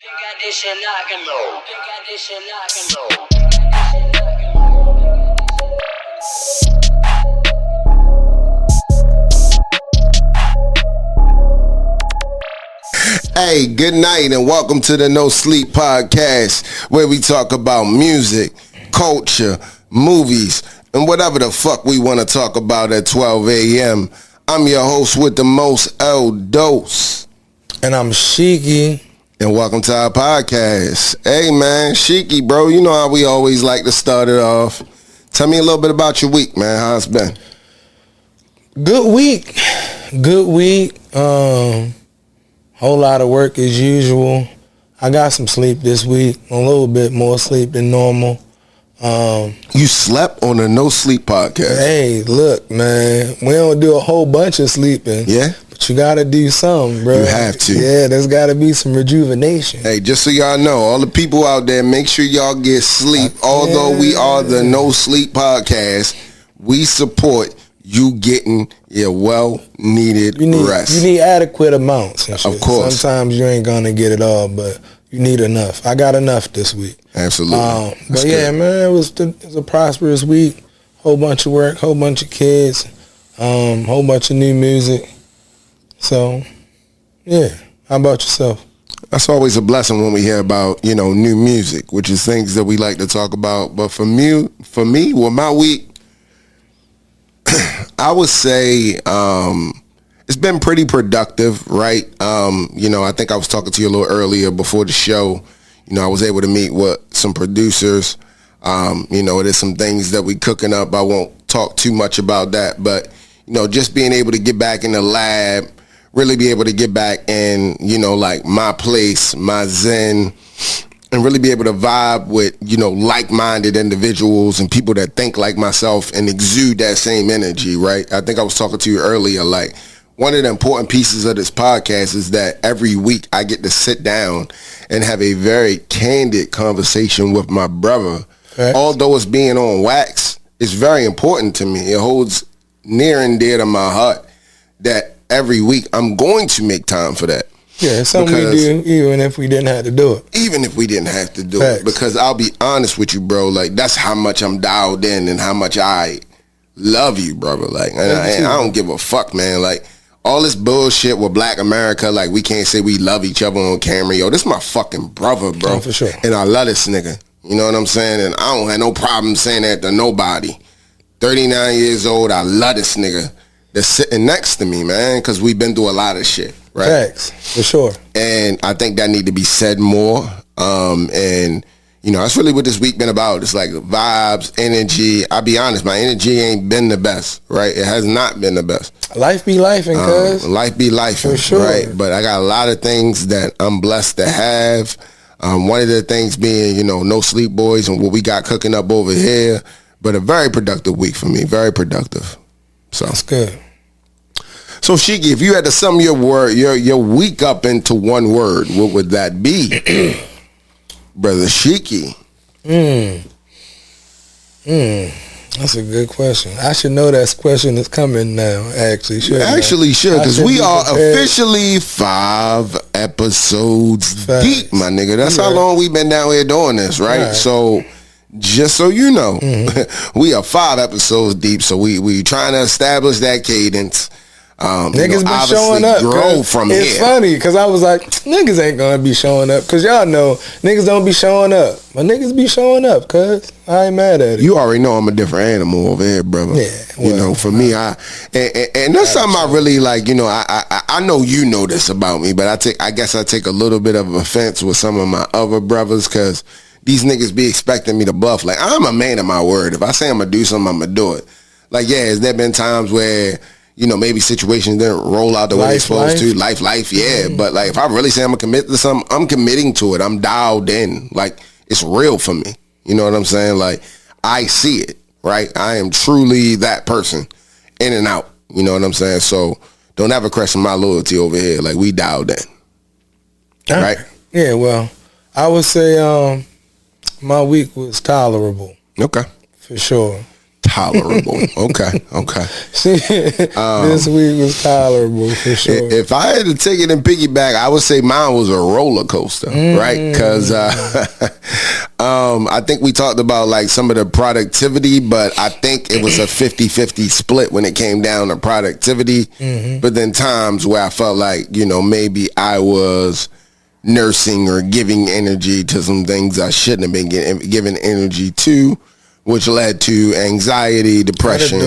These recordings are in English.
They got this shit knocking low. They got this shit knocking low. Hey, good night and welcome to the No Sleep Podcast, where we talk about music, culture, movies, and whatever the fuck we want to talk about at 12 a.m. I'm your host with the most, L-Dos. And I'm Shiki. And welcome to our podcast. Hey, man, Shiki, bro, you know how we always like to start it off. Tell me a little bit about your week, man. How it's been? Good week. Whole lot of work as usual. I got some sleep this week. A little bit more sleep than normal. You slept on a No Sleep Podcast. Hey, look, man. We don't do a whole bunch of sleeping. Yeah? But you got to do something, bro. You have to. Yeah, there's got to be some rejuvenation. Hey, just so y'all know, all the people out there, make sure y'all get sleep. Although we are the No Sleep Podcast, we support you getting your well-needed rest. You need adequate amounts and shit. Of course. Sometimes you ain't going to get it all, but you need enough. I got enough this week. Absolutely. But yeah, man, it was a prosperous week. Whole bunch of work, whole bunch of kids, whole bunch of new music. So, yeah. How about yourself? That's always a blessing when we hear about, new music, which is things that we like to talk about. But for me, well, my week, I would say it's been pretty productive, right? I think I was talking to you a little earlier before the show. I was able to meet with some producers. There's some things that we cooking up. I won't talk too much about that, but, just being able to get back in the lab, really be able to get back in, like my place, my zen, and really be able to vibe with, like-minded individuals and people that think like myself and exude that same energy, right? I think I was talking to you earlier, like, one of the important pieces of this podcast is that every week I get to sit down and have a very candid conversation with my brother. Okay. Although it's being on wax, it's very important to me. It holds near and dear to my heart that every week I'm going to make time for that. Yeah, it's something we do even if we didn't have to do it. Even if we didn't have to do it. Because I'll be honest with you, bro, like that's how much I'm dialed in and how much I love you, brother. Like, and I don't give a fuck, man. Like, all this bullshit with Black America, like we can't say we love each other on camera. Yo, this my fucking brother, bro. Oh, for sure. And I love this nigga. You know what I'm saying? And I don't have no problem saying that to nobody. 39 years old, I love this nigga that's sitting next to me, man, because we've been through a lot of shit, right? Facts, for sure. And I think that need to be said more. That's really what this week been about. It's like vibes, energy. I'll be honest, my energy ain't been the best, right? It has not been the best. Life be lifing, cuz. Life be lifing, for sure. Right? But I got a lot of things that I'm blessed to have. One of the things being, No Sleep Boys and what we got cooking up over here. But a very productive week for me. Very productive. So that's good. So Shiki, if you had to sum your week up into one word, what would that be? Brother Shiki. That's a good question. I should know that question is coming now, actually. Should because we are officially 5 episodes deep, my nigga. That's how long we've been down here doing this, right? So just so you know, we are 5 episodes deep, so we trying to establish that cadence. Niggas been showing up. Grow from it's here. Funny because I was like, niggas ain't gonna be showing up because y'all know niggas don't be showing up, but niggas be showing up. Cause I ain't mad at it. You already know I'm a different animal over here, brother. Yeah, for me, and that's something I really like. I know you know this about me, but I guess I take a little bit of offense with some of my other brothers because these niggas be expecting me to bluff. Like I'm a man of my word. If I say I'm gonna do something, I'm gonna do it. Like has there been times where maybe situations didn't roll out the way they're supposed to. Life, yeah. But, like, if I really say I'm going to commit to something, I'm committing to it. I'm dialed in. Like, it's real for me. You know what I'm saying? Like, I see it, right? I am truly that person, in and out. You know what I'm saying? So, don't ever question my loyalty over here. Like, we dialed in. Right? Yeah, well, I would say my week was tolerable. Okay. For sure. Tolerable. Okay. This week was tolerable for sure. If I had to take it and piggyback, I would say mine was a roller coaster, right? Because I think we talked about like some of the productivity, but I think it was a 50-50 split when it came down to productivity. But then times where I felt like, maybe I was nursing or giving energy to some things I shouldn't have been giving energy to, which led to anxiety, depression,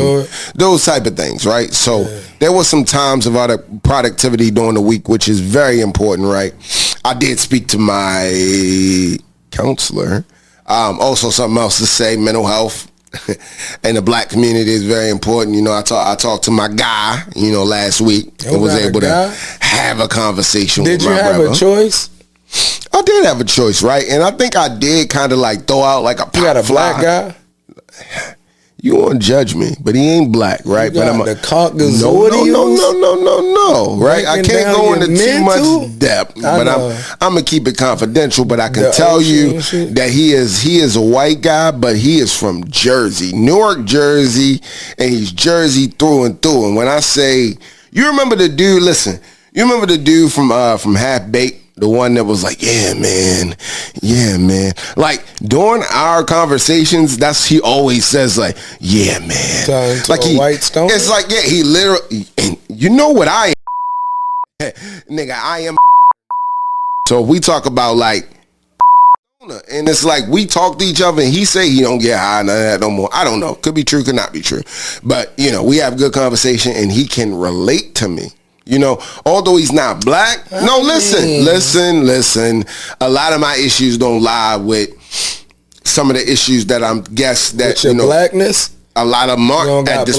those type of things, right? So there was some times of other productivity during the week, which is very important, right? I did speak to my counselor. Also something else to say, mental health in the black community is very important. I talked to my guy, last week and was able to have a conversation with my brother. Did you have a choice? I did have a choice, right? And I think I did kind of like throw out like a pop. You got a black guy? You won't judge me, but he ain't black, right? But I'm the no, right? I can't go into too much depth, but I'm gonna keep it confidential. But I can tell you that he is a white guy, but he is from Jersey, Newark, Jersey, and he's Jersey through and through. And when I say, you remember the dude? Listen, you remember the dude from Half Baked? The one that was like, yeah, man. Like during our conversations, he always says like, yeah, man. Like white stone. It's like, yeah, he literally, and you know what I am, nigga. I am. So we talk about like, and it's like we talk to each other, and he say he don't get high, none of that no more. I don't know. Could be true, could not be true. But we have good conversation, and he can relate to me. Although he's not black. No, listen. A lot of my issues don't lie with some of the issues that I'm guess that with your blackness. A lot of them at this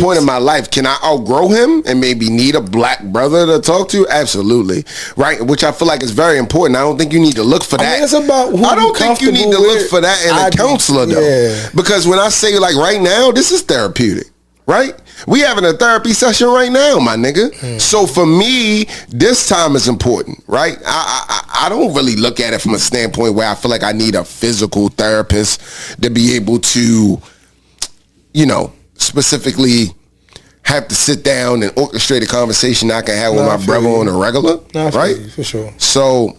point in my life. Can I outgrow him and maybe need a black brother to talk to? Absolutely, right. Which I feel like is very important. I don't think you need to look for that. It's about who I don't think you need to look for that in a counselor though, because when I say like right now, this is therapeutic. Right? We having a therapy session right now, my nigga. So for me, this time is important, right? I don't really look at it from a standpoint where I feel like I need a physical therapist to be able to, specifically have to sit down and orchestrate a conversation I can have with my brother on a regular, right? For sure. So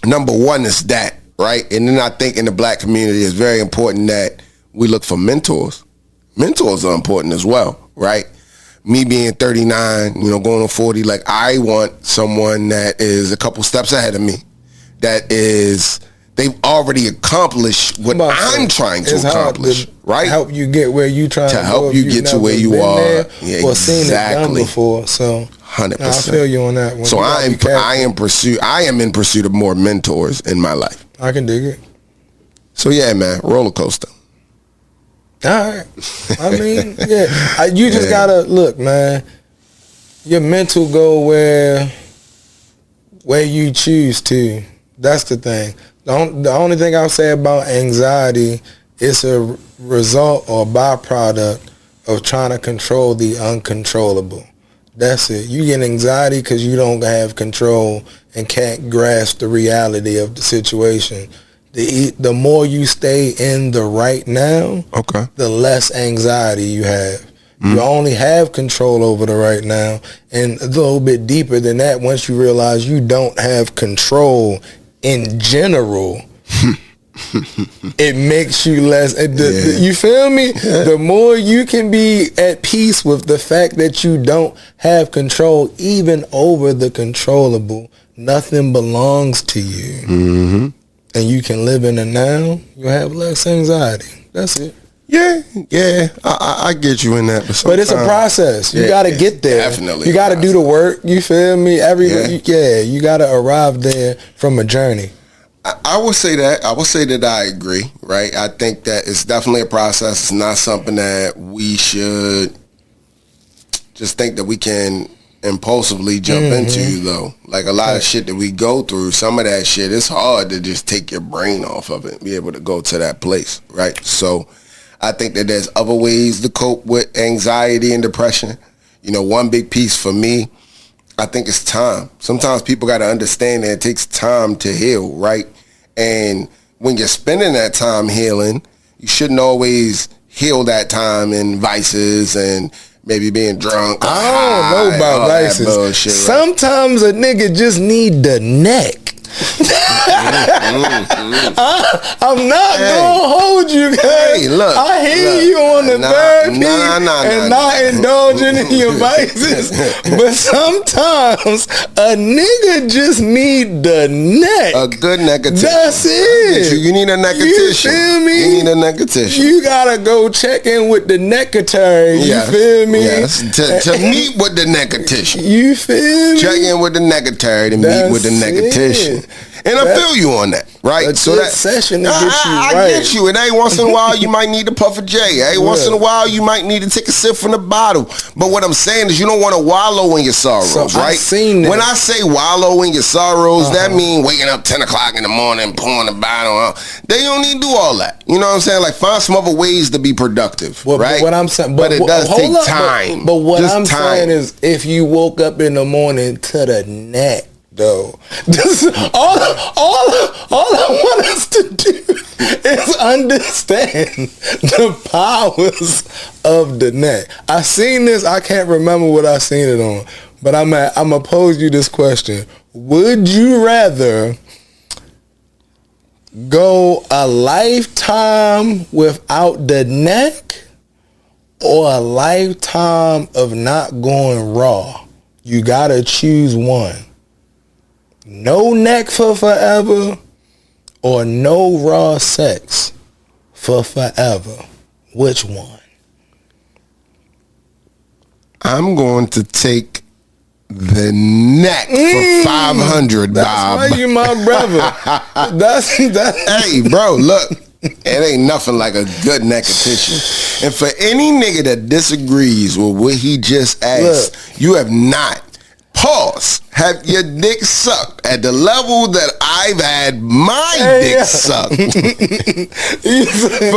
number one is that, right? And then I think in the black community, it's very important that we look for mentors. Mentors are important as well, right? Me being 39, going on 40, like I want someone that is a couple steps ahead of me, they've already accomplished what I'm trying to accomplish, right? Help you get where you trying to help you get to where you are, or seen it done before. So 100%. I feel you on that one. So I am in pursuit of more mentors in my life. I can dig it. So yeah, man, roller coaster. All right. I mean, you just gotta look, man. Your mental go where you choose to. That's the thing. The only thing I'll say about anxiety is a result or byproduct of trying to control the uncontrollable. That's it. You get anxiety because you don't have control and can't grasp the reality of the situation. The more you stay in the right now, the less anxiety you have. You only have control over the right now, and a little bit deeper than that, once you realize you don't have control in general, it makes you less. You feel me? The more you can be at peace with the fact that you don't have control, even over the controllable, nothing belongs to you. And you can live in the now, you'll have less anxiety. That's it. Yeah, I get you in that. But it's a process. You got to get there. Definitely. You got to do the work. You feel me? You got to arrive there from a journey. I would say that. I agree, right? I think that it's definitely a process. It's not something that we should just think that we can impulsively jump into, though. Like a lot of shit that we go through, some of that shit, it's hard to just take your brain off of it and be able to go to that place, right? So I think that there's other ways to cope with anxiety and depression. One big piece for me, I think it's time. Sometimes people got to understand that it takes time to heal, right? And when you're spending that time healing, you shouldn't always heal that time in vices and maybe being drunk. I don't know about vices. Bullshit, right? Sometimes a nigga just need the neck. I'm not gonna hold you guys. Hey, look, I hear you on the therapy and not indulging in your vices, but sometimes a nigga just need the neck. A good neck of tissue. That's it. You need a neck of tissue. You feel me? You need a neck of tissue. You gotta go check in with the neckatary. You feel me? Yes. To meet with the neck of tissue. You feel me? Check in with the neckatary to meet with the neck of tissue. And I feel you on that, right? So that session to get you right. I get you. And every once in a while, you might need to puff a J. Every once in a while, you might need to take a sip from the bottle. But what I'm saying is you don't want to wallow in your sorrows, right? When I say wallow in your sorrows, that means waking up 10 o'clock in the morning, pouring the bottle out. They don't need to do all that. You know what I'm saying? Like, find some other ways to be productive, right? But what I'm saying, but it does take time. But what I'm saying is if you woke up in the morning to the neck, though. All I want us to do is understand the powers of the neck. I seen this, I can't remember what I seen it on, but I'm gonna pose you this question. Would you rather go a lifetime without the neck or a lifetime of not going raw? You gotta choose one. No neck for forever or no raw sex for forever. Which one? I'm going to take the neck for 500, that's Bob. That's why you my brother. that's Hey, bro, look. It ain't nothing like a good neck of tissue. And for any nigga that disagrees with what he just asked, you have not. Pause. Have your dick sucked at the level that I've had my dick sucked? For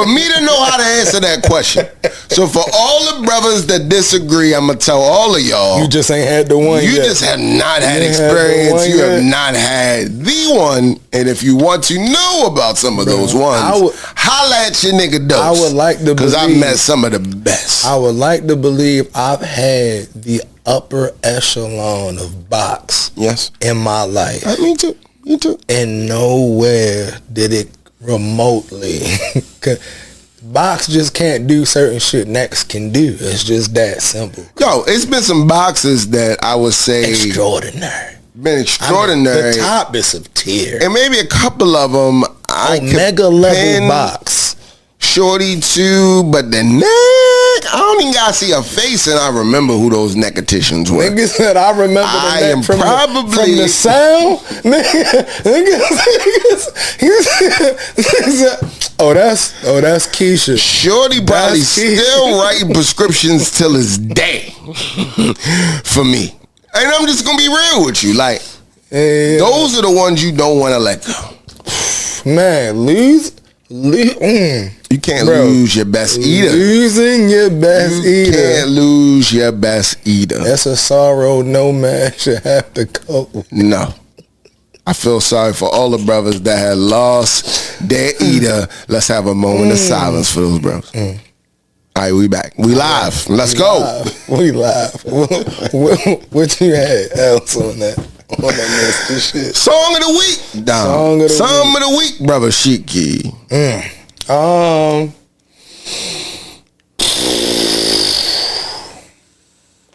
me to know how to answer that question. So for all the brothers that disagree, I'm going to tell all of y'all. You just ain't had the one You yet. just have not had experience. You have not had the one. And if you want to know about some of those ones, holla at your nigga Dose. I would like to believe. Because I've met some of the best. I would like to believe I've had the upper echelon of box in my life. Me too. Me too. And nowhere did it remotely. Box just can't do certain shit necks can do. It's just that simple. Yo, it's been some boxes that I would say extraordinary. Been extraordinary. The top is of tier. And maybe a couple of them I Omega level box. Shorty too, but the neck, I don't even gotta see a face and I remember who those necketicians were. Nigga said I remember the neck from the sound. Oh, that's Keisha. Shorty probably still writing prescriptions till his day for me. And I'm just gonna be real with you. Like, those are the ones you don't want to let go. Man, you can't lose your best eater. Losing your best eater. You can't lose your best eater. That's a sorrow no man should have to cope with. No. I feel sorry for all the brothers that had lost their eater. Let's have a moment of silence for those brothers. All right, we back. We live. Let's go. We live. What you had else on that? Nasty shit. Song of the week. Song of the week, brother Shiki.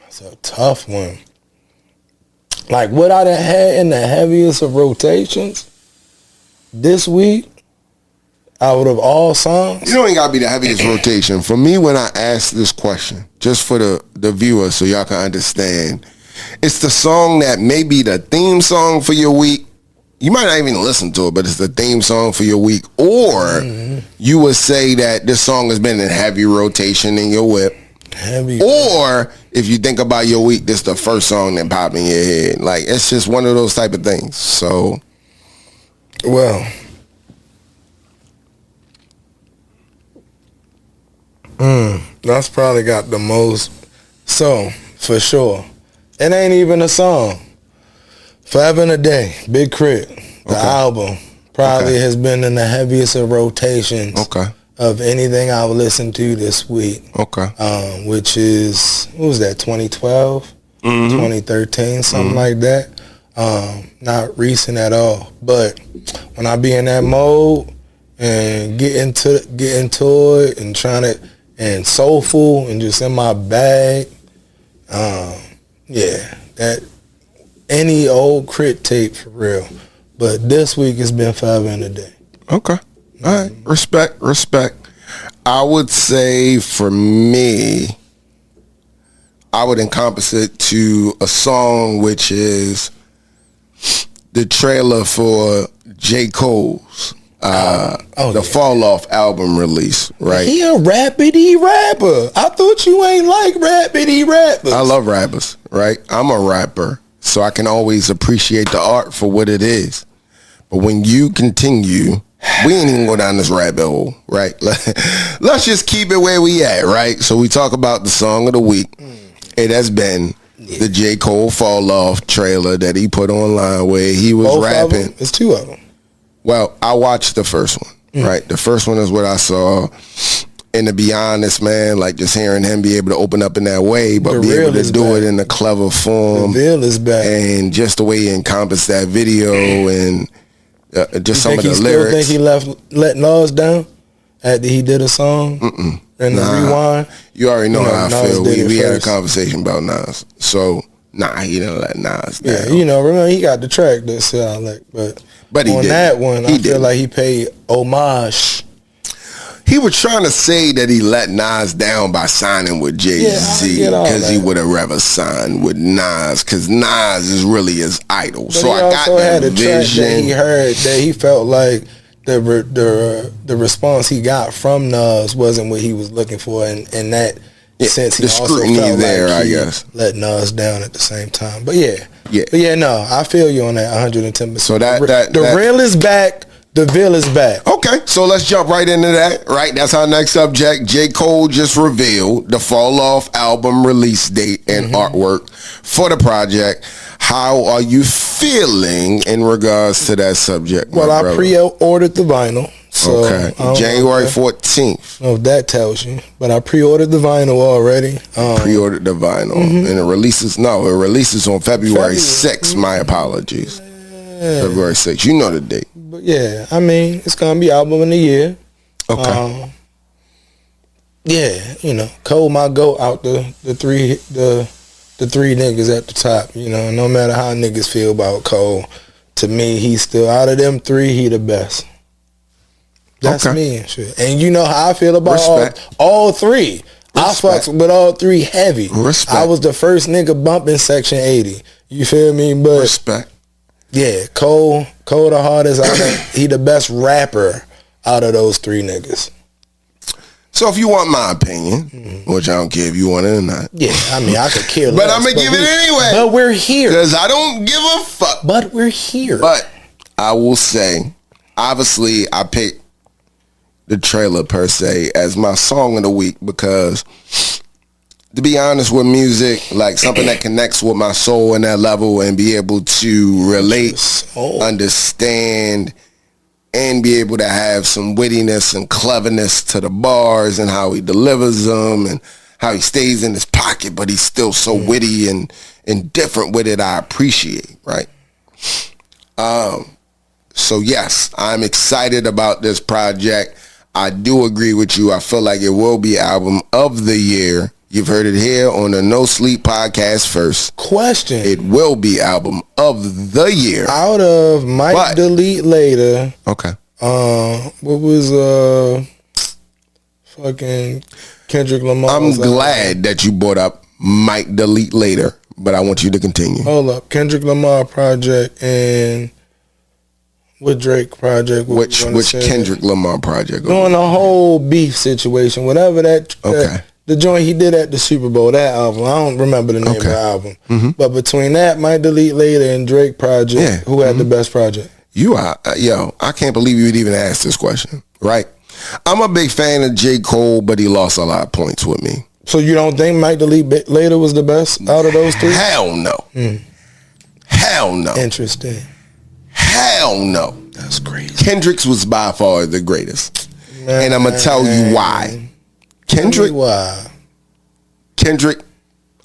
That's a tough one. Like what I done had in the heaviest of rotations this week out of all songs. You don't even gotta be the heaviest rotation. For me, when I ask this question, just for the viewers so y'all can understand, it's the song that may be the theme song for your week. You might not even listen to it, but it's the theme song for your week. Or you would say that this song has been in heavy rotation in your whip. Or if you think about your week, this is the first song that popped in your head. Like, it's just one of those type of things. So, well, that's probably got the most. So, for sure. It ain't even a song. Forever and a Day, Big Crit, the album, probably has been in the heaviest of rotations of anything I've listened to this week. Okay. Which is, what was that, 2012, 2013, something like that. Not recent at all. But when I be in that mode and get into it and trying to, and soulful and just in my bag, that any old crit tape for real. But this week it's been Forever and a Day. Okay. All right. Respect. I would say for me, I would encompass it to a song which is the trailer for J. Cole's Fall Off album release, right? He a rappity rapper. I thought you ain't like rappity rappers. I love rappers, right? I'm a rapper, so I can always appreciate the art for what it is. But when you continue, we ain't even go down this rabbit hole, right? Let's just keep it where we at, right? So we talk about the song of the week. It has been the J. Cole Fall Off trailer that he put online where he was Both rapping. It's two of them. Well, I watched the first one, right? The first one is what I saw. And to be honest, man, like just hearing him be able to open up in that way, but be able to do it in a clever form. Reveal is back. And just the way he encompassed that video and just some of the lyrics. You think he let Nas down after he did a song? And the rewind? You already know how I feel. We had a first. conversation about Nas. So, he didn't let Nas down. Yeah, remember he got the track that sound like, but he on did. that one, I feel like he paid homage. He was trying to say that he let Nas down by signing with Jay-Z because he would have rather signed with Nas because Nas is really his idol. But so he I got also had that a track vision. that he heard that he felt like the response he got from Nas wasn't what he was looking for, and that sense he the also scrutiny felt there, like he I guess, let Nas down at the same time. But no, I feel you on that 110%. So that real is back. The Ville is back. Okay, so let's jump right into that, right? That's our next subject. J. Cole just revealed the Fall Off album release date and artwork for the project. How are you feeling in regards to that subject? Well, I pre-ordered the vinyl. So January 14th. No, that tells you. But I pre-ordered the vinyl already. Pre-ordered the vinyl. And it releases on February 6th. My apologies. February 6th. You know the date. But yeah, I mean, it's going to be album of the year. Okay. Cole my goat out the three niggas at the top. No matter how niggas feel about Cole, to me, he's still, out of them three, he the best. That's me and shit. And you know how I feel about all three. I fucks with all three heavy. I was the first nigga bumping Section 80. You feel me? But respect. Yeah, Cole the hardest. He the best rapper out of those three niggas. So if you want my opinion, which I don't care if you want it or not. Yeah, I mean, I could care less. But I'm going to give it anyway. But we're here. Because I don't give a fuck. But we're here. But I will say, obviously, I picked the trailer per se as my song of the week because, to be honest with music, like something that connects with my soul in that level and be able to relate, understand, and be able to have some wittiness and cleverness to the bars and how he delivers them and how he stays in his pocket, but he's still so witty and different with it. I appreciate, right? So yes, I'm excited about this project. I do agree with you. I feel like it will be album of the year. You've heard it here on the No Sleep podcast first. Question. It will be album of the year. Out of Might Delete Later. Okay. What was fucking Kendrick Lamar? I'm glad that you brought up Might Delete Later, but I want you to continue. Hold up. Kendrick Lamar project and what Drake project? Which Kendrick Lamar project? Doing the whole beef situation, whatever that. The joint he did at the Super Bowl, that album, I don't remember the name of the album. But between that, Might Delete Later, and Drake project, who had the best project? You are, I can't believe you would even ask this question, right? I'm a big fan of J. Cole, but he lost a lot of points with me. So you don't think Might Delete Later was the best out of those three? Hell no. Hell no. Interesting. Hell no. That's crazy. Kendrick's was by far the greatest. and I'm gonna tell you why. Kendrick,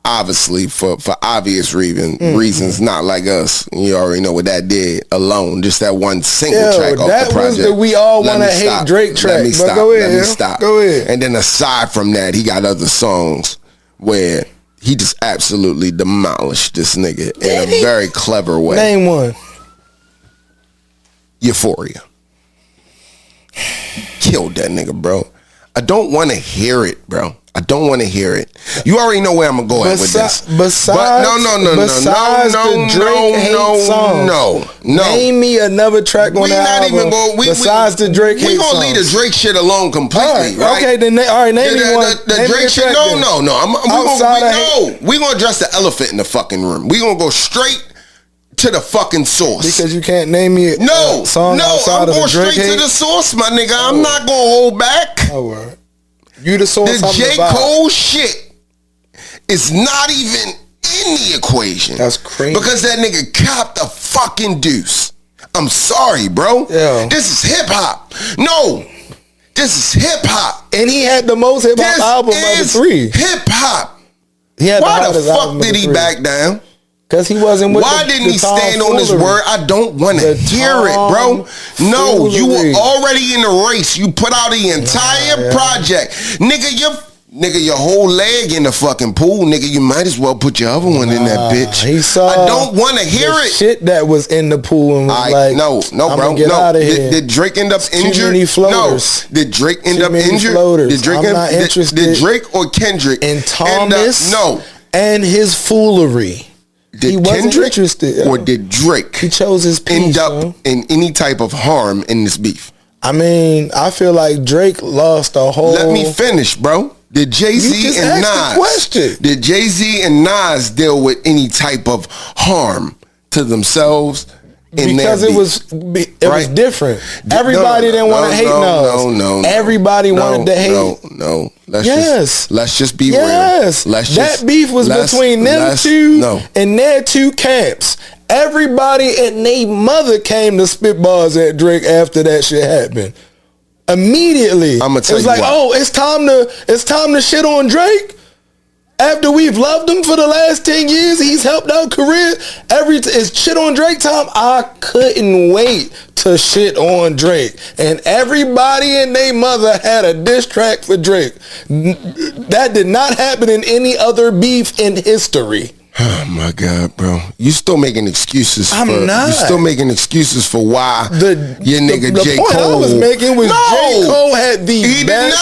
obviously for obvious reasons, not like us. You already know what that did alone. Just that one single track off the project. That was the We All Wanna Hate Drake track. Let me stop. Go ahead. Let me stop. Go ahead. And then aside from that, he got other songs where he just absolutely demolished this nigga in a very clever way. Name one. Euphoria. Killed that nigga, bro. I don't want to hear it, bro. I don't want to hear it. You already know where I'm gonna go at with this. Besides Name me another track on that album. Besides the Drake hate songs. We gonna leave the Drake shit alone completely, right? Okay, then all right, name me one. The Drake shit. We gonna address the elephant in the fucking room. We gonna go straight to the fucking source. Because you can't name me a song outside of the Drake hate. I'm going straight to the source, my nigga. I'm not gonna hold back. Oh, word. You the source. The J.Cole shit is not even in the equation. That's crazy. Because that nigga copped a fucking deuce. I'm sorry, bro. Yeah. This is hip hop. No. This is hip hop. And he had the most hip hop album of the three. Hip hop. Why the fuck did he back down? Because he wasn't with Why didn't he stand on his word? I don't want to hear it, bro. No, you were already in the race. You put out the entire project. Nigga, your whole leg in the fucking pool. Nigga, you might as well put your other one in that bitch. I don't want to hear it. Shit that was in the pool and was like, no, bro. Get out of here. Did Drake end up injured? Too many floaters. No. Did Drake end up injured? I'm not interested. Did Drake or Kendrick and Thomas and his foolery? He wasn't interested. Or did Drake he chose his peace, end up in any type of harm in this beef? I mean, I feel like Drake lost a whole... Let me finish, bro. Did Jay-Z and Nas... Did Jay-Z and Nas deal with any type of harm to themselves in their beef? It was different. Everybody didn't want to hate Nas. No. Everybody wanted to hate. No. Let's just be real. That beef was between them two and their two camps. Everybody and their mother came to spit bars at Drake after that shit happened. Immediately. I'm gonna tell you like, it's time to shit on Drake. After we've loved him for the last 10 years, he's helped our career. It's shit on Drake time. I couldn't wait to shit on Drake. And everybody and their mother had a diss track for Drake. That did not happen in any other beef in history. Oh my God, bro! You still making excuses? I'm not. You still making excuses for why your nigga the J. point Cole I was making was J. Cole had the best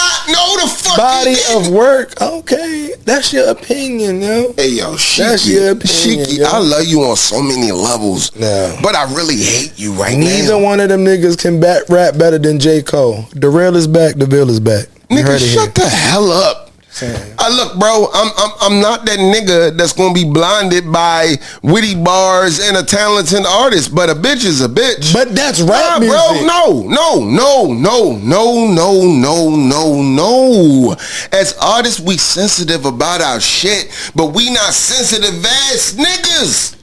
body of work. Okay, that's your opinion, yo. Hey, yo, Shiki, that's your opinion, Shiki, I love you on so many levels, but I really hate you right now. Neither one of them niggas can rap better than J. Cole. The real is back. The bill is back. Nigga, shut the hell up. Look, bro, I'm not that nigga that's gonna be blinded by witty bars and a talented artist, but a bitch is a bitch. But that's rap music. Bro, no. As artists, we sensitive about our shit, but we not sensitive ass niggas.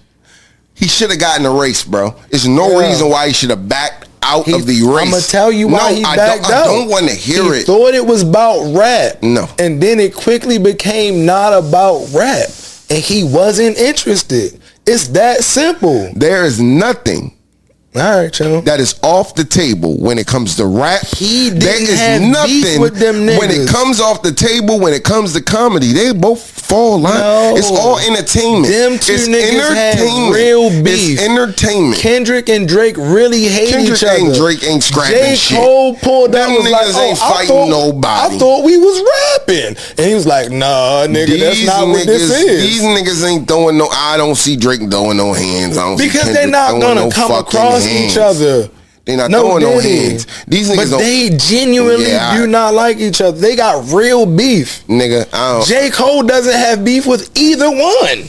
He should have gotten a race, bro. There's no reason why he should have backed out of the race. I'm gonna tell you why he backed out. I don't want to hear it. He thought it was about rap. No. And then it quickly became not about rap. And he wasn't interested. It's that simple. There is nothing All right, yo. that is off the table when it comes to rap. There is nothing with them niggas. When it comes off the table, when it comes to comedy, they both fall line. No. It's all entertainment. Them two niggas had real beef. It's entertainment. Kendrick and Drake really hate each other. And Drake ain't scrapping shit. J.Cole pulled down Them was niggas like, ain't fighting nobody. I thought we was rapping. And he was like, nah, nigga, that's not what this is. These niggas ain't throwing I don't see Drake throwing no hands. I don't because see they're not gonna come across each other. They not throwing no hands. These niggas but they genuinely do not like each other. They got real beef. Nigga, J. Cole doesn't have beef with either one.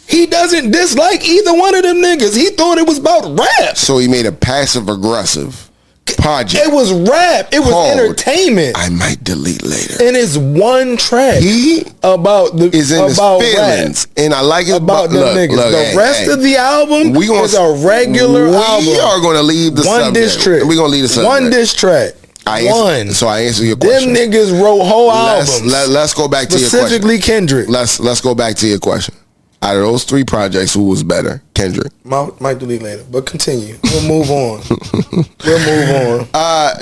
He doesn't dislike either one of them niggas. He thought it was about rap. So he made a passive aggressive project. It was rap. It was entertainment. I might delete later. And it's one track. He about the is in his feelings, rap. And I like it about them niggas. The rest of the album is a regular album. We are going to leave the one subject. diss track. We're going to leave the subject. One diss track. So I answer your question. Them niggas wrote whole albums. Let's go back to your question. Specifically Kendrick. Let's go back to your question. Out of those 3 projects, who was better? Kendrick. Might delete later, but continue. We'll move on.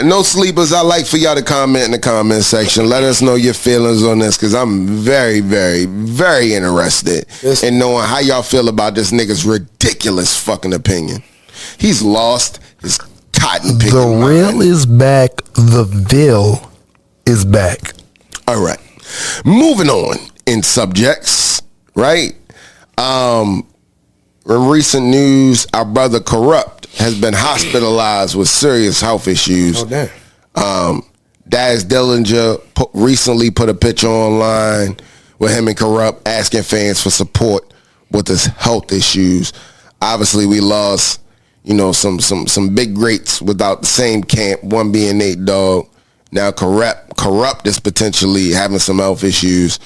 No sleepers. I'd like for y'all to comment in the comment section. Let us know your feelings on this, because I'm very, very, very interested in knowing how y'all feel about this nigga's ridiculous fucking opinion. He's lost his cotton picking The real is back. The Ville is back. All right. Moving on in subjects, right? In recent news, our brother Kurupt has been hospitalized with serious health issues. Oh, damn. Daz Dillinger recently put a picture online with him and Kurupt asking fans for support with his health issues. Obviously, we lost, some big greats without the same camp, one being Nate Dogg. Now Kurupt is potentially having some health issues.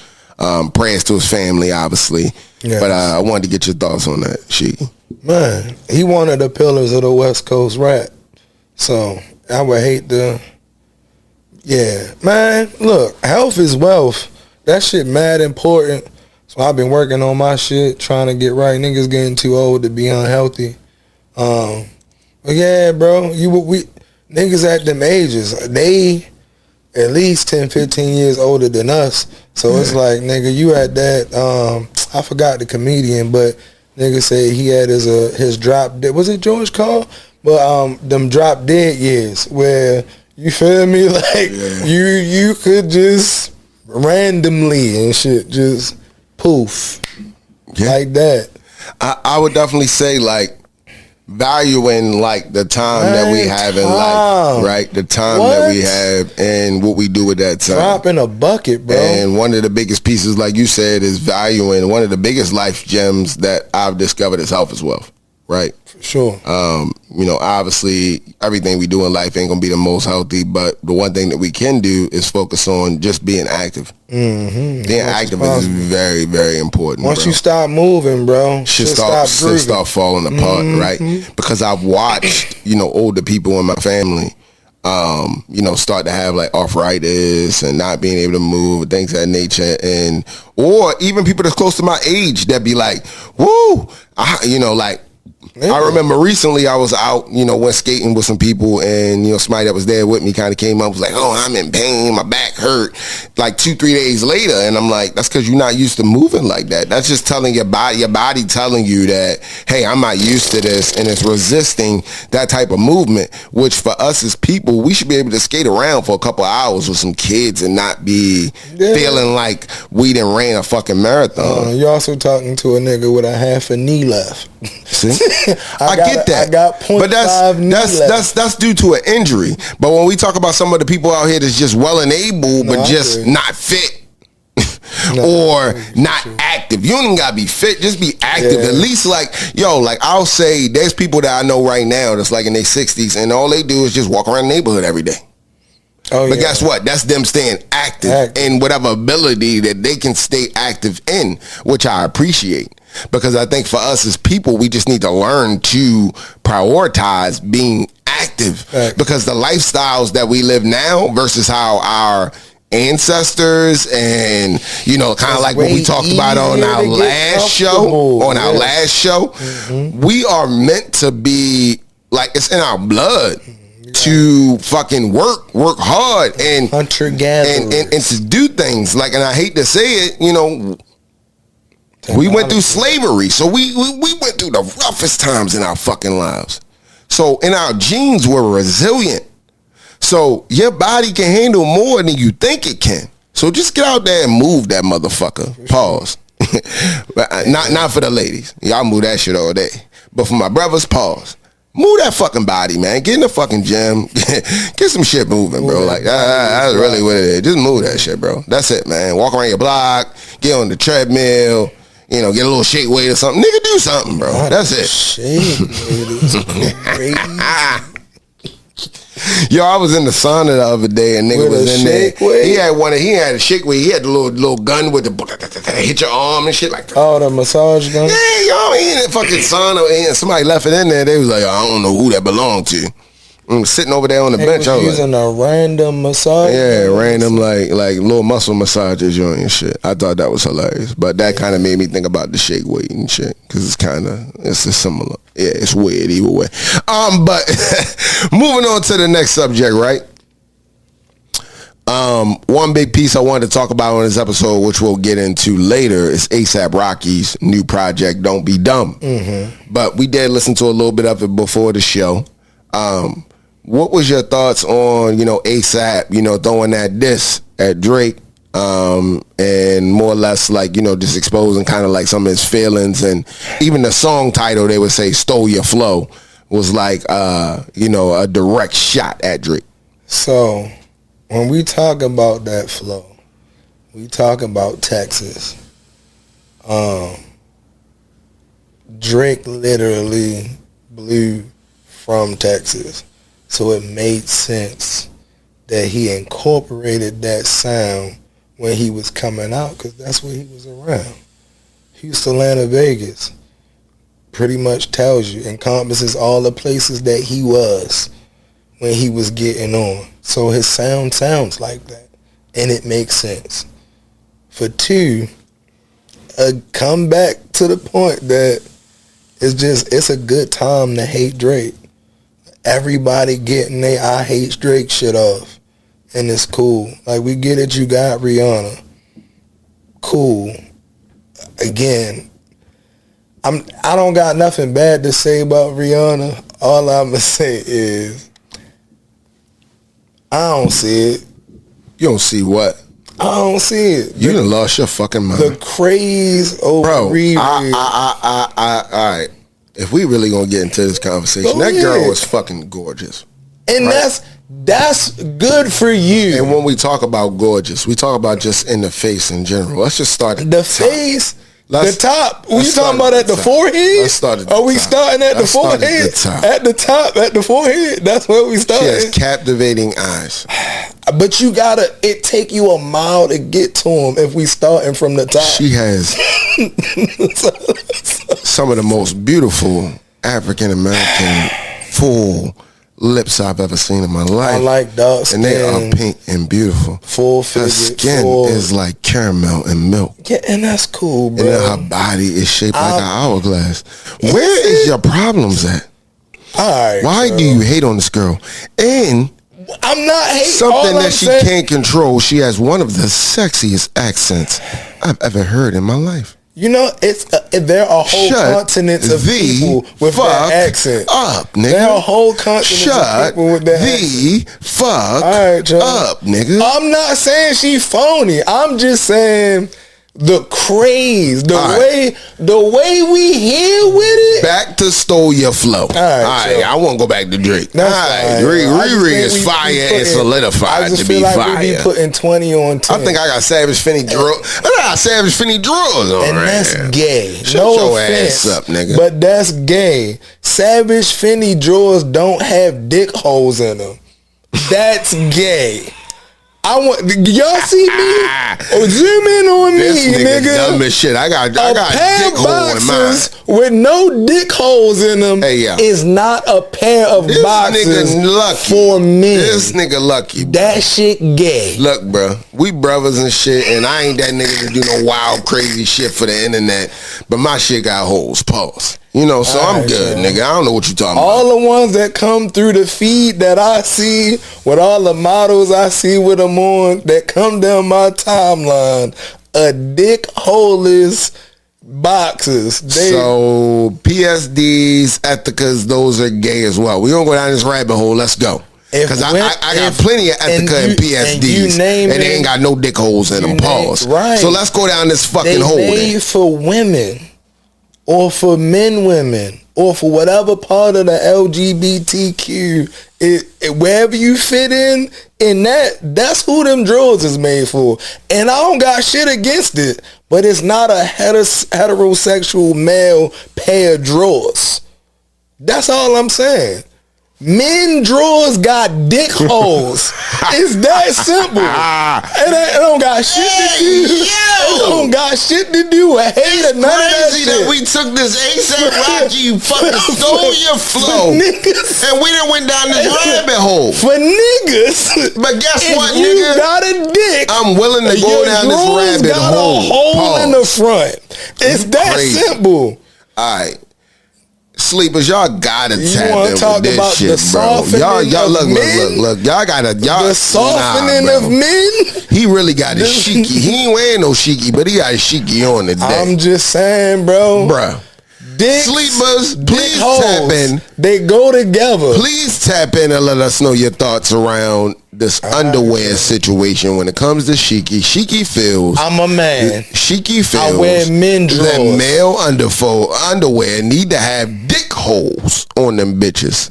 Prayers to his family, obviously. Yes. But I wanted to get your thoughts on that, Shiki. Man, he one of the pillars of the West Coast rap. So I would hate to. Yeah, man. Look, health is wealth. That shit mad important. So I've been working on my shit, trying to get right. Niggas getting too old to be unhealthy. But yeah, bro, we niggas at them ages, they at least 10, 15 years older than us. So it's like, nigga, you at that, I forgot the comedian, but nigga said he had his drop dead. Was it George Cole? But them drop dead years where, you feel me? Like, you could just randomly and shit just poof. Like that. I would definitely say, like, valuing like the time that we have in life, right? The time that we have and what we do with that time. Drop in a bucket, bro. And one of the biggest pieces, like you said, is valuing one of the biggest life gems that I've discovered is health as wealth, right? For sure. Obviously everything we do in life ain't gonna be the most healthy, but the one thing that we can do is focus on just being active. Mm-hmm. Being active is very, very important. Once you stop moving, bro, shit start falling apart, right? Because I've watched, older people in my family, start to have like arthritis and not being able to move, things of that nature, or even people that's close to my age that be like, woo, I remember recently I was out, went skating with some people, and somebody that was there with me kind of came up, was like, oh, I'm in pain, my back hurt, like 2-3 days later, and I'm like, that's because you're not used to moving like that. That's just telling your body telling you that, hey, I'm not used to this, and it's resisting that type of movement, which for us as people, we should be able to skate around for a couple hours with some kids and not be feeling like we done ran a fucking marathon. You're also talking to a nigga with a half a knee left. See? I get that. I got 0.5 but that's due to an injury. But when we talk about some of the people out here that's just well and able, but just not fit or not active. You don't even gotta be fit, just be active. At least I'll say there's people that I know right now that's like in their 60s and all they do is just walk around the neighborhood every day. But guess what? That's them staying active in whatever ability that they can stay active in, which I appreciate. Because I think for us as people, we just need to learn to prioritize being active. Because the lifestyles that we live now versus how our ancestors and, kind of like what we talked about on our last show, we are meant to be, like, it's in our blood to fucking work hard and hunter-gatherer and to do things. Like, and I hate to say it, we went through slavery, so we went through the roughest times in our fucking lives. So in our genes, we're resilient. So your body can handle more than you think it can. So just get out there and move that motherfucker. Pause. Not for the ladies. Y'all move that shit all day. But for my brothers, pause. Move that fucking body, man. Get in the fucking gym. Get some shit moving, bro. Like, that's really what it is. Just move that shit, bro. That's it, man. Walk around your block. Get on the treadmill. Get a little shake weight or something. Nigga, do something, bro. That's it. Shake weight. Yo, I was in the sauna the other day and nigga was in there. He had a shake weight. He had the little gun with the hit your arm and shit like that. Oh, the massage gun? Yeah, y'all in that fucking sauna and somebody left it in there. They was like, I don't know who that belonged to. Sitting over there on the They bench, I was was like, using a random massage. yeah, random like little muscle massages joint and shit. I thought that was hilarious, but that kind of made me think about the shake weight and shit because it's similar. Yeah, it's weird either way. But moving on to the next subject, right? One big piece I wanted to talk about on this episode, which we'll get into later, is A$AP Rocky's new project, Don't Be Dumb. But we did listen to a little bit of it before the show. What was your thoughts on, A$AP, throwing that diss at Drake, and more or less like, just exposing kind of like some of his feelings, and even the song title, they would say Stole Your Flow, was like, a direct shot at Drake. So when we talk about that flow, we talk about Texas. Drake literally blew from Texas. So it made sense that he incorporated that sound when he was coming out, because that's where he was around. Houston, Atlanta, Vegas pretty much tells you, encompasses all the places that he was when he was getting on. So his sound sounds like that, and it makes sense. For two, come back to the point that it's a good time to hate Drake. Everybody getting their I hate Drake shit off, and it's cool. Like, we get it, you got Rihanna. Cool. Again, I don't got nothing bad to say about Rihanna. All I'm gonna say is I don't see it. You don't see what? I don't see it. You done lost your fucking mind. The craze over Riri. All right. If we really gonna get into this conversation, that girl was fucking gorgeous. And right? that's good for you. And when we talk about gorgeous, we talk about just in the face in general. Let's just start at the face. The top. We talking about at the top. forehead? Let's start at the Are we top. starting at the Let's start forehead? at the top. At the forehead. That's where we started. She has captivating eyes. But you gotta, it take you a mile to get to him if we starting from the top. She has some of the most beautiful African American full lips I've ever seen in my life. I like dark skin. And they are pink and beautiful. Full figure. Her skin is like caramel and milk. Yeah, and that's cool, bro. And then her body is shaped like an hourglass. Where is your problems at? Alright. Why do you hate on this girl? And I'm not hating. something that she can't control. She has one of the sexiest accents I've ever heard in my life. You know, there are whole continents of people with that accent. Up, nigga. There are whole continents of people with that accent. Fuck right, up, nigga. I'm not saying she phony. I'm just saying the craze, the way we here with it. Back to Stole Your Flow. All right, I won't go back to Drake. All right, Riri is fire and solidified to be fire. We be putting 20 on 10. I think I got Savage Finny drawers. I got Savage Finny drawers on, and that's gay. Shut no your offense, ass up, nigga. But that's gay. Savage Finny drawers don't have dick holes in them. That's gay. Y'all see me? Zoom in on me, nigga. Dumb as shit. I got dick hole in mine. With no dick holes in them is not a pair of boxes for men. This nigga lucky, bro. That shit gay. Look, bro, we brothers and shit, and I ain't that nigga to do no wild, crazy shit for the internet, but my shit got holes, pause. You know, so I'm good, nigga. I don't know what you talking about. All the ones that come through the feed that I see, with all the models I see with them on, that come down my timeline, a dick holeless boxes. So PSDs, Ethicas, those are gay as well. We gonna go down this rabbit hole. Let's go. Because I got plenty of Ethica and PSDs, and they ain't got no dick holes in them. Pause. Right. So let's go down this fucking hole. They made for women, or for women, or for whatever part of the LGBTQ, wherever you fit in that's who them drawers is made for. And I don't got shit against it, but it's not a heterosexual male pair of drawers. That's all I'm saying. Men drawers got dick holes. It's that simple. It don't got shit to do. It don't got shit to do with hate or none of that Crazy shit. that we took this ASAP Rocky, you fucking stole your flow, niggas. and we done went down this rabbit hole. For niggas. But guess If what, you nigga? got a dick, I'm willing to go your down this drawers rabbit got hole. a hole in the Pause. front. It's that Crazy. simple. All right. Sleepers, y'all gotta You tap wanna in talk with this about shit, the bro. softening Y'all of look, men? look. Y'all gotta, y'all. The softening bro. of men. He really got his shiki. He ain't wearing no shiki, but he got his shiki on today. I'm just saying, bro. Bruh. Dicks, Sleepers, dick please holes, tap in. They go together. Please tap in and let us know your thoughts around this underwear situation when it comes to Shiki. Shiki feels I'm a man. Shiki feels I wear men drawers. that male underwear need to have dick holes on them bitches.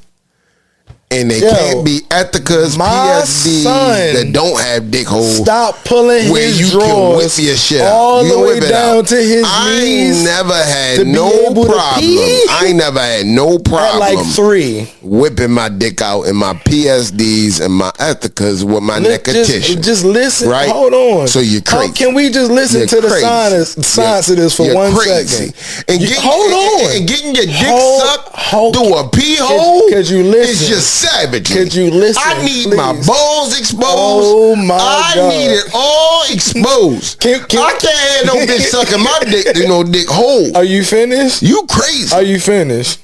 And they can't be Ethica's my PSDs son, that don't have dick holes. Stop pulling where his you can drawers whip your shit all out. You the can way whip it down out. to his I knees. ain't never had to be no able to problem. pee. I ain't never had no problem. At like 3. Whipping my dick out in my PSDs and my Ethicas with my neck of tissue. Just listen. Right? Hold on. So you're crazy. How can we just listen You're to the crazy. science of this for You're 1 crazy. second? And Hold on. And getting your dick sucked Hold- through a pee hole Could you listen? is just savage. Could you listen? I need please? my balls exposed. Oh my I God. need it all exposed. I can't have no bitch sucking my dick through no dick hole. Are you finished? You crazy. Are you finished?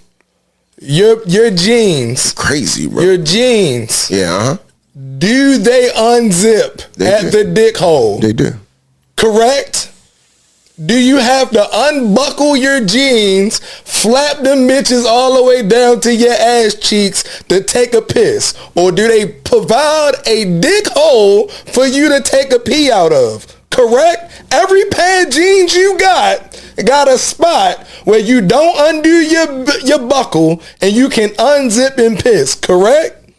Your jeans. Crazy, bro. Your jeans. Yeah, uh-huh. Do they unzip at the dick hole? They do. Correct? Do you have to unbuckle your jeans, flap them bitches all the way down to your ass cheeks to take a piss? Or do they provide a dick hole for you to take a pee out of? Correct? Every pair of jeans you got a spot where you don't undo your buckle and you can unzip and piss. Correct?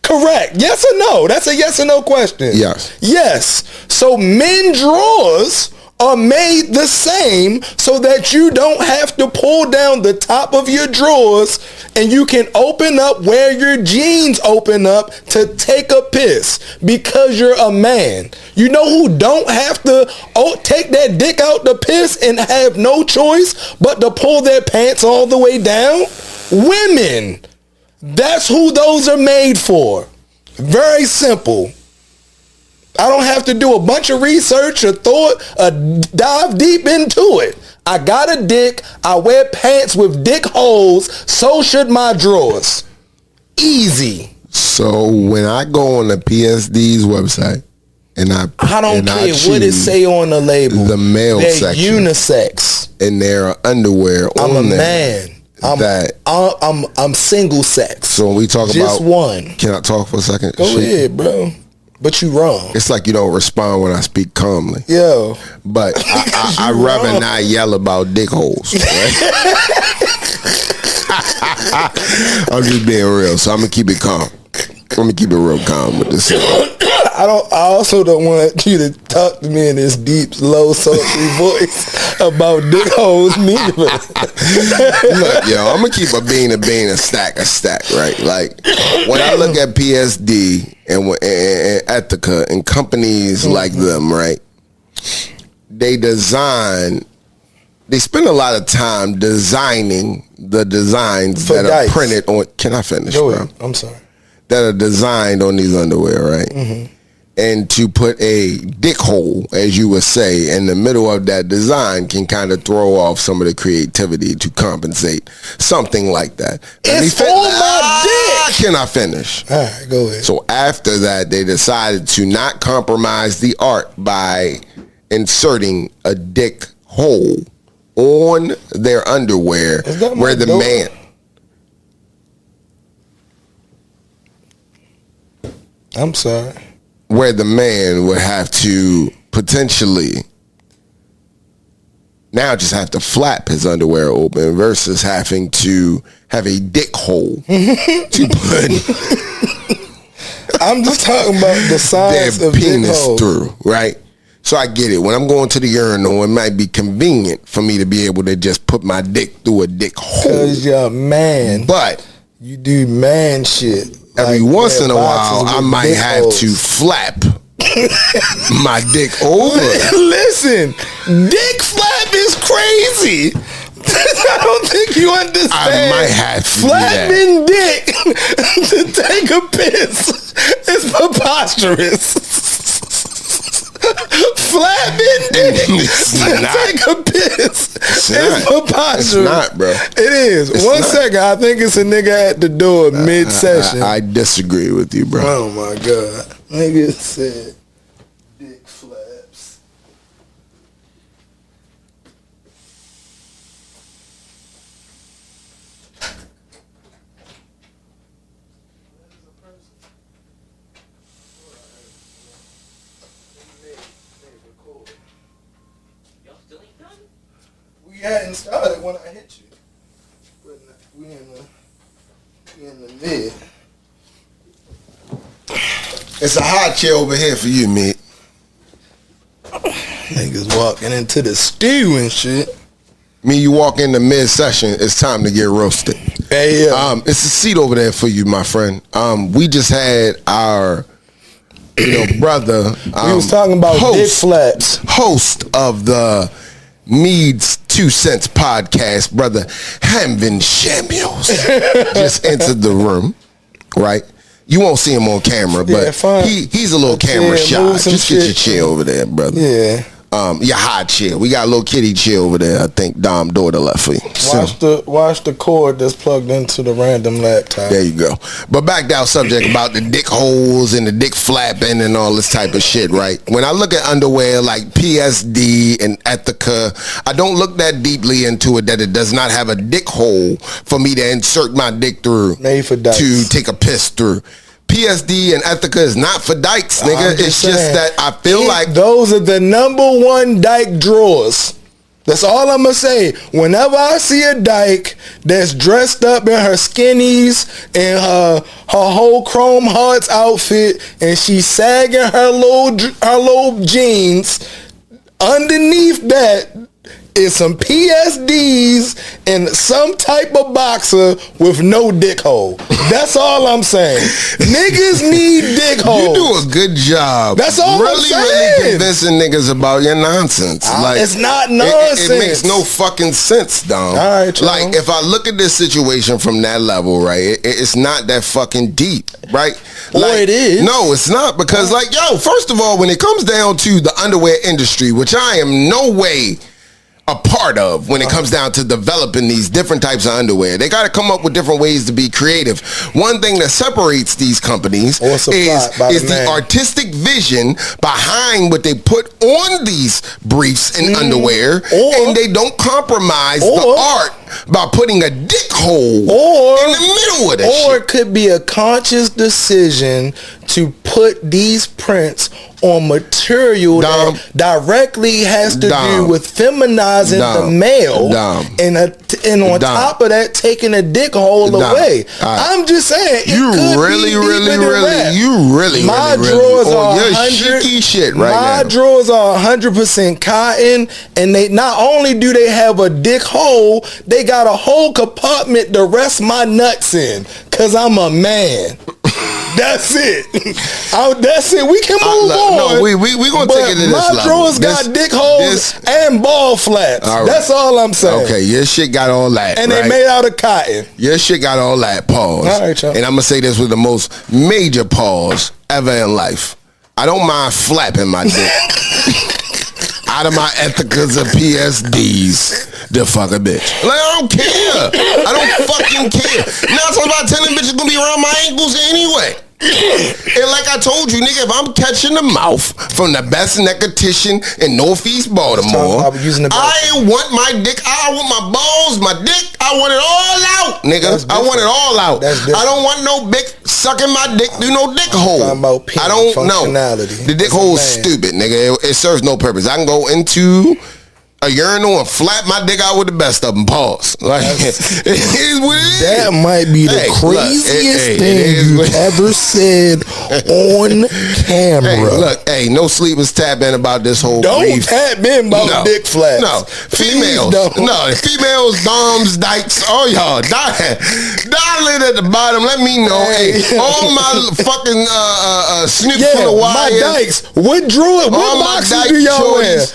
Correct. Yes or no? That's a yes or no question. Yes. Yes. So men drawers are made the same so that you don't have to pull down the top of your drawers and you can open up where your jeans open up to take a piss because you're a man. You know who don't have to take that dick out to piss and have no choice but to pull their pants all the way down? Women. That's who those are made for. Very simple. I don't have to do a bunch of research or dive deep into it. I got a dick. I wear pants with dick holes. So should my drawers. Easy. So when I go on the PSD's website and I don't care what it say on the label. The male They're section. unisex. And there are underwear I'm on a there. man. I'm single sex. So when we talk just about one. Can I talk for a second? Go ahead, bro. But you wrong. It's like you don't respond when I speak calmly. Yo. But I rather not yell about dick holes. Right? I'm just being real, so I'm gonna keep it calm. I'm gonna keep it real calm with this. I also don't want you to talk to me in this deep, low, sultry voice about dick holes neither. Look, yo, I'm gonna keep a bean, a stack, right? Like when I look at PSD and Ethica and companies like them, right? They spend a lot of time designing the designs For that dice. are printed on. Can I finish, Go bro? ahead. I'm sorry. That are designed on these underwear, right? Mm-hmm. And to put a dick hole, as you would say, in the middle of that design can kind of throw off some of the creativity to compensate something like that. It's on my dick. Can I finish? All right, go ahead. So after that, they decided to not compromise the art by inserting a dick hole on their underwear where the door? man... I'm sorry. Where the man would have to potentially now just have to flap his underwear open versus having to have a dick hole to put I'm just talking about the size their of dick penis holes. through, right? So I get it. When I'm going to the urinal, it might be convenient for me to be able to just put my dick through a dick hole. Because you're a man. But You do man shit. Every once in a while, I might have to flap my dick over. Listen, dick flap is crazy. I don't think you understand. I might have to flapping dick to take a piss is preposterous. Flapping dick to take a piss is preposterous. It's not, bro. It is. It's One not. second, I think it's a nigga at the door mid-session. I disagree with you, bro. Oh my God. Nigga said dick flaps. Y'all still ain't done? We hadn't started when I hit you. But we in the mid. It's a hot chair over here for you, mate. Niggas walking into the stew and shit. You walk in the mid-session, it's time to get roasted. Hey, It's a seat over there for you, my friend. We just had our, brother. we was talking about dick flaps. Host of the Mead's 2 Cents podcast, brother Hamvin Samuels, just entered the room, right? You won't see him on camera, but fine. he's a little camera shy. move some Just get your shit. chair over there, brother. Yeah. Your high chair. We got a little kitty chair over there. I think Dom daughter left for you. So, Watch the cord that's plugged into the random laptop. there you go. But back to our subject about the dick holes and the dick flapping and all this type of shit, right? When I look at underwear like PSD and Ethica, I don't look that deeply into it that it does not have a dick hole for me to insert my dick through Made for dykes. to take a piss through. PSD and Ethica is not for dykes, nigga. I'm just It's just saying. that I feel like those are the number one dyke drawers. That's all I'm gonna say. Whenever I see a dyke that's dressed up in her skinnies and her whole Chrome Hearts outfit, and she's sagging her little jeans, underneath that is some PSDs and some type of boxer with no dick hole. That's all I'm saying. Niggas need dick holes. you do a good job. That's all I'm really saying. convincing niggas about your nonsense. It's not It nonsense. makes no fucking sense, Dom. All right, y'all. like if I look at this situation from that level, right, it's not that fucking deep, right? Or it is. No, it's not, because first of all, when it comes down to the underwear industry, which I am no way a part of when it comes down to developing these different types of underwear. They got to come up with different ways to be creative. One thing that separates these companies Or supply by is the the name. artistic vision behind what they put on these briefs and underwear, and they don't compromise the art by putting a dick hole in the middle of that Or shit. it could be a conscious decision to put these prints on material Dom. that directly has to Dom. do with feminizing the Dom. male, Dom. and on Dom. top of that, taking a dick hole Dom. away. All right. I'm just saying, it You could really, be deeper really, than really, that. you really, My really, drawers really are on your 100 chicky shit right My now. drawers are 100% cotton, and they not only do they have a dick hole, they got a whole compartment to rest my nuts in, cause I'm a man. That's it. That's it. We can move on. No, we gonna But take it to this my level. drawers got dick holes and ball flaps. All right. That's all I'm saying. Okay, your shit got all that, And right? they made out of cotton. Your shit got all that. Pause. All right, y'all. And I'm gonna say this with the most major pause ever in life. I don't mind flapping my dick out of my Ethicas and PSDs to fuck a bitch. Like, I don't care. I don't fucking care. Now it's about telling bitches gonna be around my ankles anyway. And like I told you, nigga, if I'm catching the mouth from the best necotician in Northeast Baltimore, I was using the I want my dick, I want my balls, my dick, I want it all out, nigga. That's I want it all out. That's different. I don't want no bitch sucking my dick through no dick hole. talking about penis I don't know. functionality. The dick That's a hole's man. stupid, nigga. It serves no purpose. I can go into a urinal and flap my dick out with the best of them. Pause. Like, it is what it is. That might be the Hey, look, craziest it thing is you've what- ever said on camera. Hey, look, hey, no sleepers tap in about this whole Don't beef. tap in about dick flaps. No, females. Don't. No, females, doms, dykes, all y'all. Dial in at the bottom. Let me know. Hey, all my fucking Snoop full of wires. My dykes. What Druid? What boxes do y'all wear?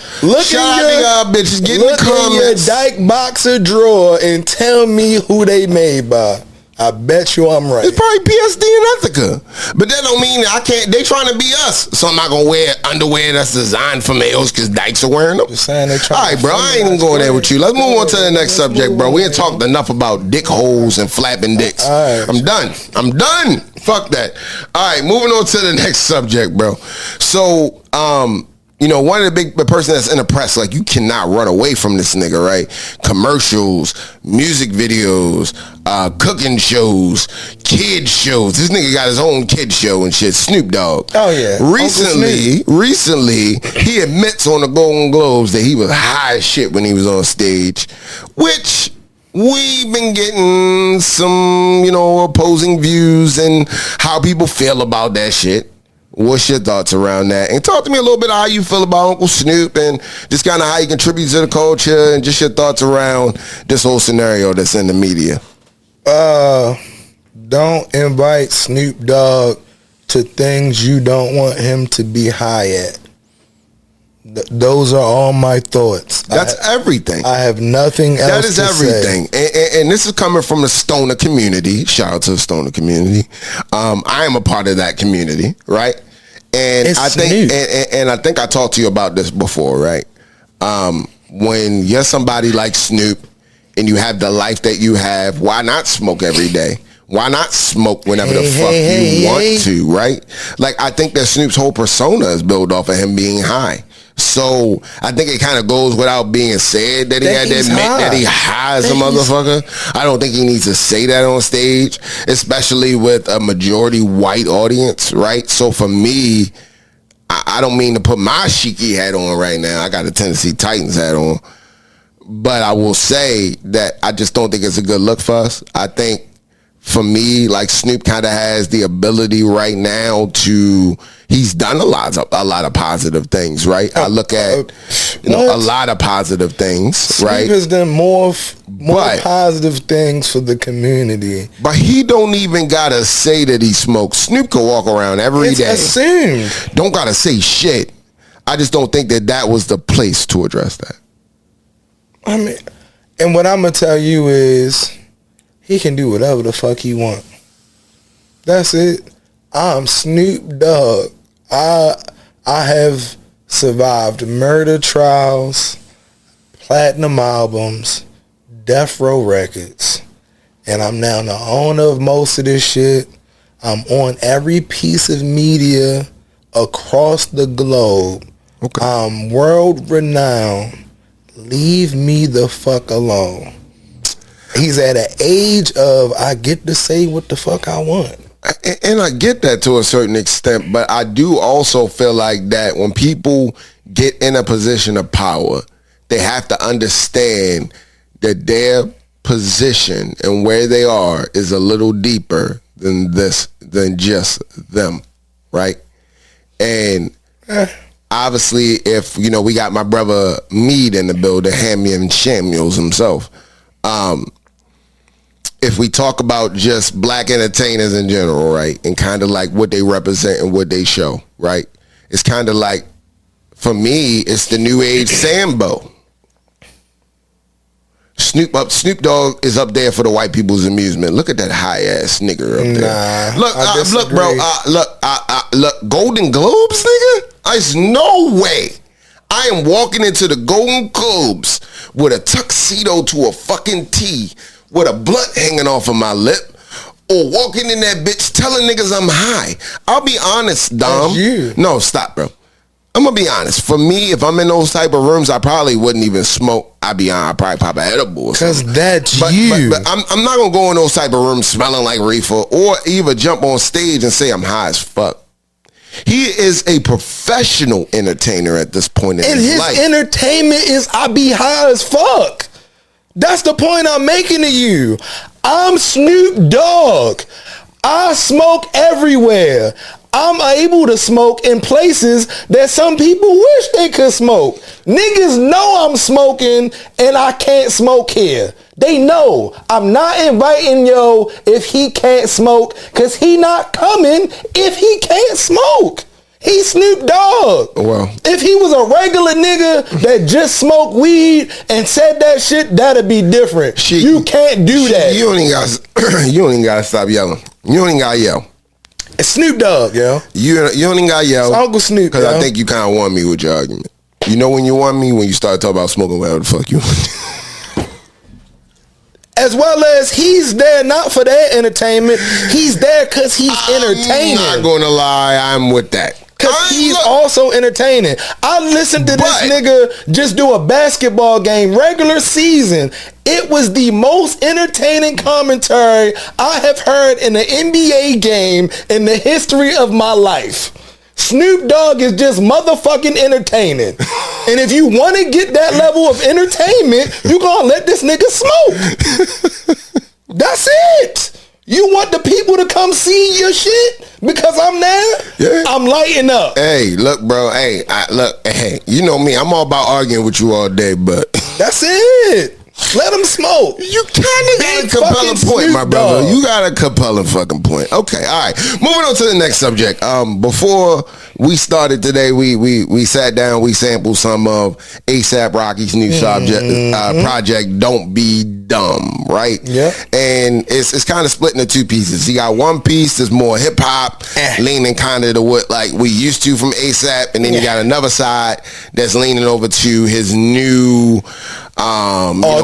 Shout out to y'all bitches. Get in the comments. Look in your dyke boxer drawer and tell me who they made by. I bet you I'm right. It's probably PSD and Ethica. But that don't mean I can't. They trying to be us. So I'm not going to wear underwear that's designed for males because dykes are wearing them. Just saying they trying. All right, bro. I ain't even going there with you. Let's move on to the next subject, bro. We ain't talked enough about dick holes and flapping dicks. All right. I'm done. Fuck that. All right, moving on to the next subject, bro. So, you know, one of the person that's in the press, like, you cannot run away from this nigga, right? Commercials, music videos, cooking shows, kid shows. This nigga got his own kid show and shit. Snoop Dogg. Oh yeah. Recently, he admits on the Golden Globes that he was high as shit when he was on stage, which we've been getting some, you know, opposing views and how people feel about that shit. What's your thoughts around that? And talk to me a little bit how you feel about Uncle Snoop and just kind of how he contributes to the culture and just your thoughts around this whole scenario that's in the media. Don't invite Snoop Dogg to things you don't want him to be high at. Those are all my thoughts. That's everything. I have nothing else That is to everything. say. And this is coming from the stoner community. Shout out to the stoner community. I am a part of that community, right? And It's I think and I think I talked to you about this before, right? When you're somebody like Snoop and you have the life that you have, why not smoke every day? Why not smoke whenever the fuck you want to, right? Like, I think that Snoop's whole persona is built off of him being high. So I think it kind of goes without being said that he had to admit that he high as a motherfucker. I don't think he needs to say that on stage, especially with a majority white audience, right? So for me, I don't mean to put my Shiki hat on right now. I got a Tennessee Titans hat on. But I will say that I just don't think it's a good look for us. I think for me, like, Snoop kind of has the ability right now to, he's done a lot of positive things, right? I look at, a lot of positive things, right? Snoop has done more positive things for the community. But he don't even gotta say that he smokes. Snoop can walk around every day. It's assumed. Don't gotta say shit. I just don't think that was the place to address that. I mean, and what I'm gonna tell you is, he can do whatever the fuck he want. That's it. I'm Snoop Dogg. I have survived murder trials, platinum albums, death row records, and I'm now the owner of most of this shit. I'm on every piece of media across the globe. Okay. I'm world renowned. Leave me the fuck alone. He's at an age of, I get to say what the fuck I want. And I get that to a certain extent, but I do also feel like that when people get in a position of power, they have to understand that their position and where they are is a little deeper than just them, right? And obviously, if, we got my brother Mead in the building, Hamian Samuels himself, if we talk about just black entertainers in general, right, and kind of like what they represent and what they show, right, it's kind of like, for me, it's the new age Sambo. Snoop Dogg is up there for the white people's amusement. Look at that high ass nigga up there. Look, bro. Look, Golden Globes, nigga. There's no way I am walking into the Golden Globes with a tuxedo to a fucking T, with a blunt hanging off of my lip, or walking in that bitch telling niggas I'm high. I'll be honest, Dom. That's you. No, stop, bro. I'm gonna be honest. For me, if I'm in those type of rooms, I probably wouldn't even smoke. I'd probably pop an edible or something. Cause that's you. But I'm not gonna go in those type of rooms smelling like reefer, or even jump on stage and say I'm high as fuck. He is a professional entertainer at this point in his life. And his entertainment is, I be high as fuck. That's the point I'm making to you. I'm Snoop Dogg. I smoke everywhere. I'm able to smoke in places that some people wish they could smoke. Niggas know I'm smoking and I can't smoke here. They know I'm not inviting yo if he can't smoke, because he not coming if he can't smoke. He's Snoop Dogg. Well, if he was a regular nigga that just smoked weed and said that shit, that'd be different. You can't do that. You don't even gotta stop yelling. You don't even gotta yell. It's Snoop Dogg, yo. You don't even gotta yell. It's Uncle Snoop, because I think you kind of won me with your argument. You know when you won me? When you start talking about smoking whatever the fuck you want. As well as he's there not for their entertainment. He's there because he's entertaining. I'm not gonna lie, I'm with that. Because he's also entertaining. I listened to this nigga just do a basketball game, regular season. It was the most entertaining commentary I have heard in an NBA game in the history of my life. Snoop Dogg is just motherfucking entertaining. And if you want to get that level of entertainment, you gonna let this nigga smoke. That's it. You want the people to come see your shit because I'm there? Yeah. I'm lighting up. Hey, look, bro. Hey, hey, you know me. I'm all about arguing with you all day, but that's it. Let him smoke. You kind of got a compelling point, my brother. You got a compelling fucking point. Okay, all right. Moving on to the next subject. Before we started today, we sat down, we sampled some of A$AP Rocky's new project, Don't Be Dumb, right? Yeah. And it's kind of split into two pieces. You got one piece that's more hip hop, leaning kind of to what like we used to from A$AP, and then you got another side that's leaning over to his new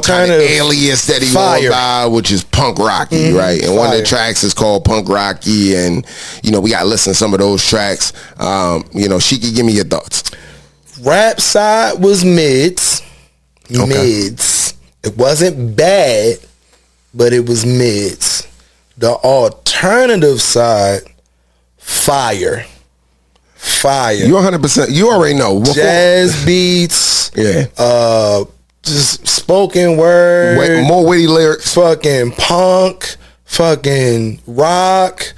kind of alias that he went by, which is Punk Rocky, right? And one of the tracks is called Punk Rocky, and we got to listen to some of those tracks. Shiki, give me your thoughts. Rap side was mids. It wasn't bad, but it was mids. The alternative side, fire. You 100%. You already know. Jazz beats. Yeah. Just spoken word. More witty lyrics. Fucking punk. Fucking rock.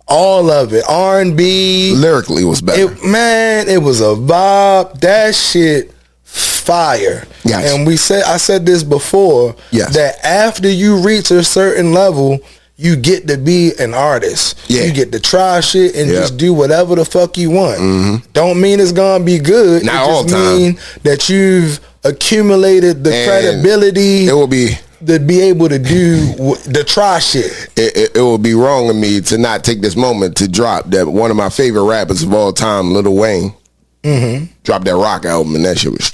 All of it. R&B. Lyrically was better. It was a vibe. That shit fire. Yes. And I said this before. Yes. That after you reach a certain level, you get to be an artist. Yeah. You get to try shit and just do whatever the fuck you want. Mm-hmm. Don't mean it's gonna be good. Not all the time. Mean that you've accumulated the credibility. It will be to be able to do the try shit. It would be wrong of me to not take this moment to drop that one of my favorite rappers of all time, Lil Wayne, dropped that Rock album, and that shit was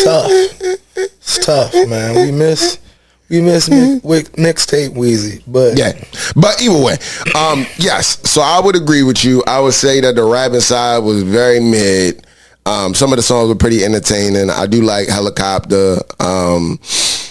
tough. It's tough, man. We miss mixtape Weezy, but yeah. But either way, yes. So I would agree with you. I would say that the rapping side was very mid. Some of the songs were pretty entertaining. I do like Helicopter.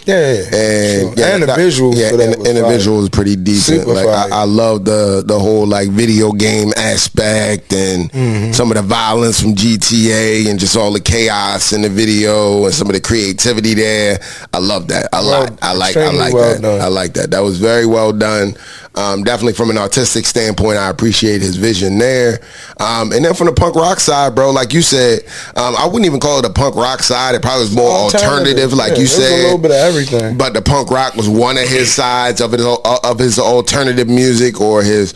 And the visuals. Yeah, and the visual was pretty decent. Super like I love the whole like video game aspect and some of the violence from GTA and just all the chaos in the video and some of the creativity there. I love that. I like that. I like that. That was very well done. Definitely from an artistic standpoint, I appreciate his vision there. And then from the punk rock side, bro, like you said, I wouldn't even call it a punk rock side. It probably was more alternative, like you said. A little bit of everything. But the punk rock was one of his sides of his alternative music or his,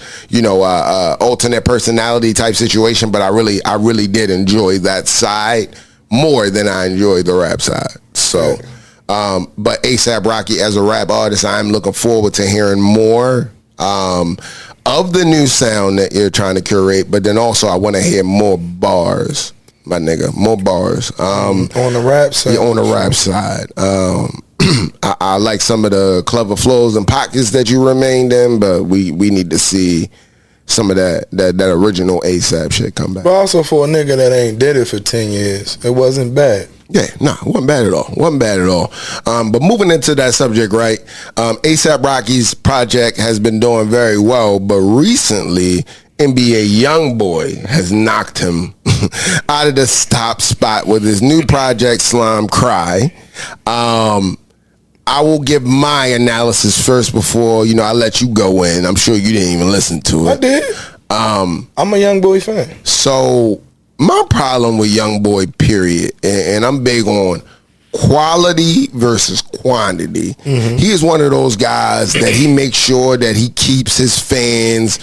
alternate personality type situation. But I really did enjoy that side more than I enjoyed the rap side. So, but A$AP Rocky as a rap artist, I'm looking forward to hearing more of the new sound that you're trying to curate. But then also I want to hear more bars, my nigga, more bars. On the rap side. Yeah, on the rap side. I like some of the clever flows and pockets that you remained in, but we need to see some of that original A$AP shit come back. But also for a nigga that ain't did it for 10 years, it wasn't bad. Yeah, it wasn't bad at all. But moving into that subject, right? A$AP Rocky's project has been doing very well, but recently NBA Youngboy has knocked him out of the top spot with his new project, Slime Cry. I will give my analysis first before, you know, I let you go in. I'm sure you didn't even listen to it. I did. I'm a Youngboy fan. So my problem with Youngboy, period, and I'm big on quality versus quantity. He is one of those guys that he makes sure that he keeps his fans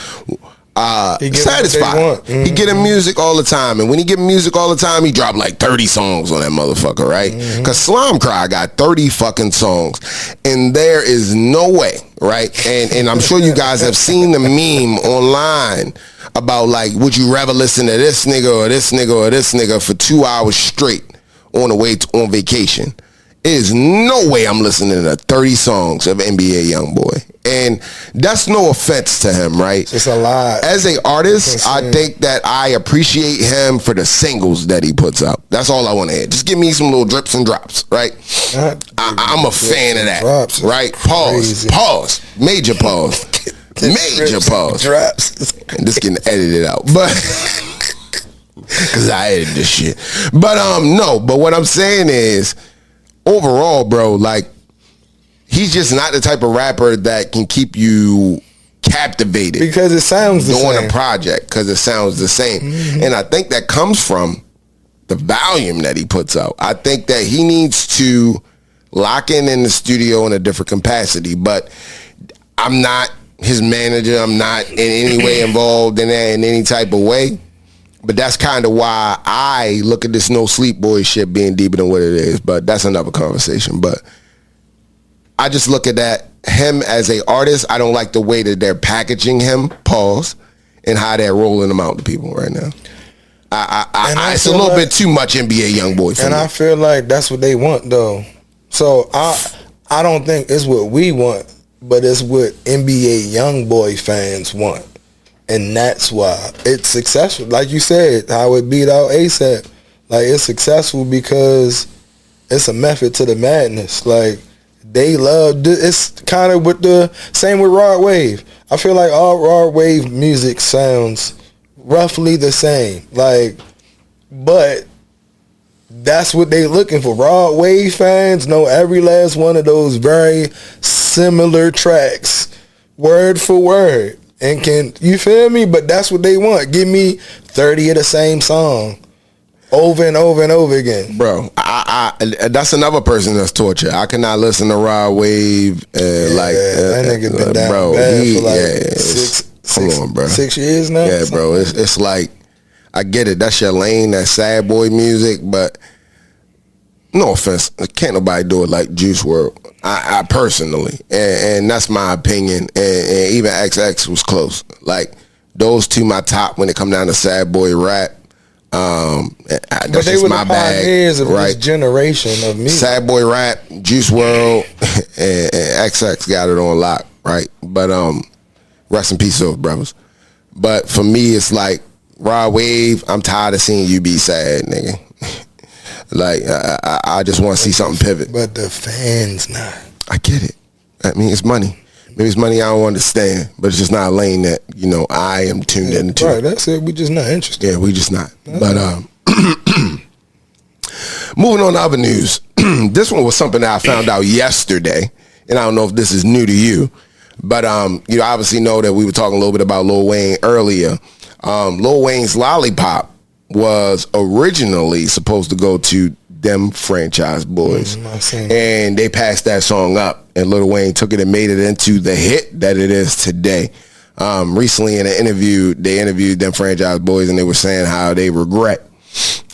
satisfied. He get him music all the time, and when he get music all the time, he drop like 30 songs on that motherfucker, right? Because Slime Cry got 30 fucking songs, and there is no way, right? And I'm sure you guys have seen the meme online about like, would you rather listen to this nigga or this nigga or this nigga for 2 hours straight on the way on vacation? There's no way I'm listening to 30 songs of NBA Youngboy. And that's no offense to him, right? It's a lot. As an artist, I think that I appreciate him for the singles that he puts out. That's all I want to hear. Just give me some little drips and drops, right? I'm a fan of that, right? Pause. Major pause. Major pause. Drops. And this getting edited out. But... because I edited this shit. But no, but what I'm saying is, overall, bro, like, he's just not the type of rapper that can keep you captivated. Because it sounds the same. Doing a project, because it sounds the same. And I think that comes from the volume that he puts out. I think that he needs to lock in the studio in a different capacity. But I'm not his manager. I'm not in any way involved in that in any type of way. But that's kind of why I look at this No Sleep Boy shit being deeper than what it is. But that's another conversation. But I just look at that, him as a artist, I don't like the way that they're packaging him, pause, and how they're rolling him out to people right now. It's a little bit too much NBA Youngboy for me. And I feel like that's what they want, though. So I don't think it's what we want, but it's what NBA Youngboy fans want. And that's why it's successful. Like you said, how it beat out ASAP. Like, it's successful because it's a method to the madness. Like, they love, it's kind of with the same with Rod Wave. I feel like all Rod Wave music sounds roughly the same. Like, but that's what they looking for. Rod Wave fans know every last one of those very similar tracks, word for word. And can you feel me? But that's what they want. Give me 30 of the same song over and over and over again. Bro, I that's another person that's torture. I cannot listen to Rod Wave that nigga been down bro, bad for like 6 years now. Yeah, bro. It's like, I get it. That's your lane, that sad boy music, but no offense, can't nobody do it like Juice WRLD. I personally, and that's my opinion. And even XX was close. Like, those two, my top when it come down to sad boy rap. That's but they were the pioneers of right? this generation of music. Sad boy rap, Juice WRLD, and XX got it on lock, right? But rest in peace, those brothers. But for me, it's like Rod Wave. I'm tired of seeing you be sad, nigga. Like, I just want to see something pivot. But the fans not. I get it. I mean, it's money. Maybe it's money I don't understand, but it's just not a lane that, you know, I am tuned into. Right, that's it. We just not interested. Yeah, we just not. But moving on to other news. This one was something that I found out yesterday, and I don't know if this is new to you, but you obviously know that we were talking a little bit about Lil Wayne earlier. Lil Wayne's Lollipop was originally supposed to go to them Franchise Boys, and they passed that song up, and Lil Wayne took it and made it into the hit that it is today. Recently in an interview, they interviewed them Franchise Boys, and they were saying how they regret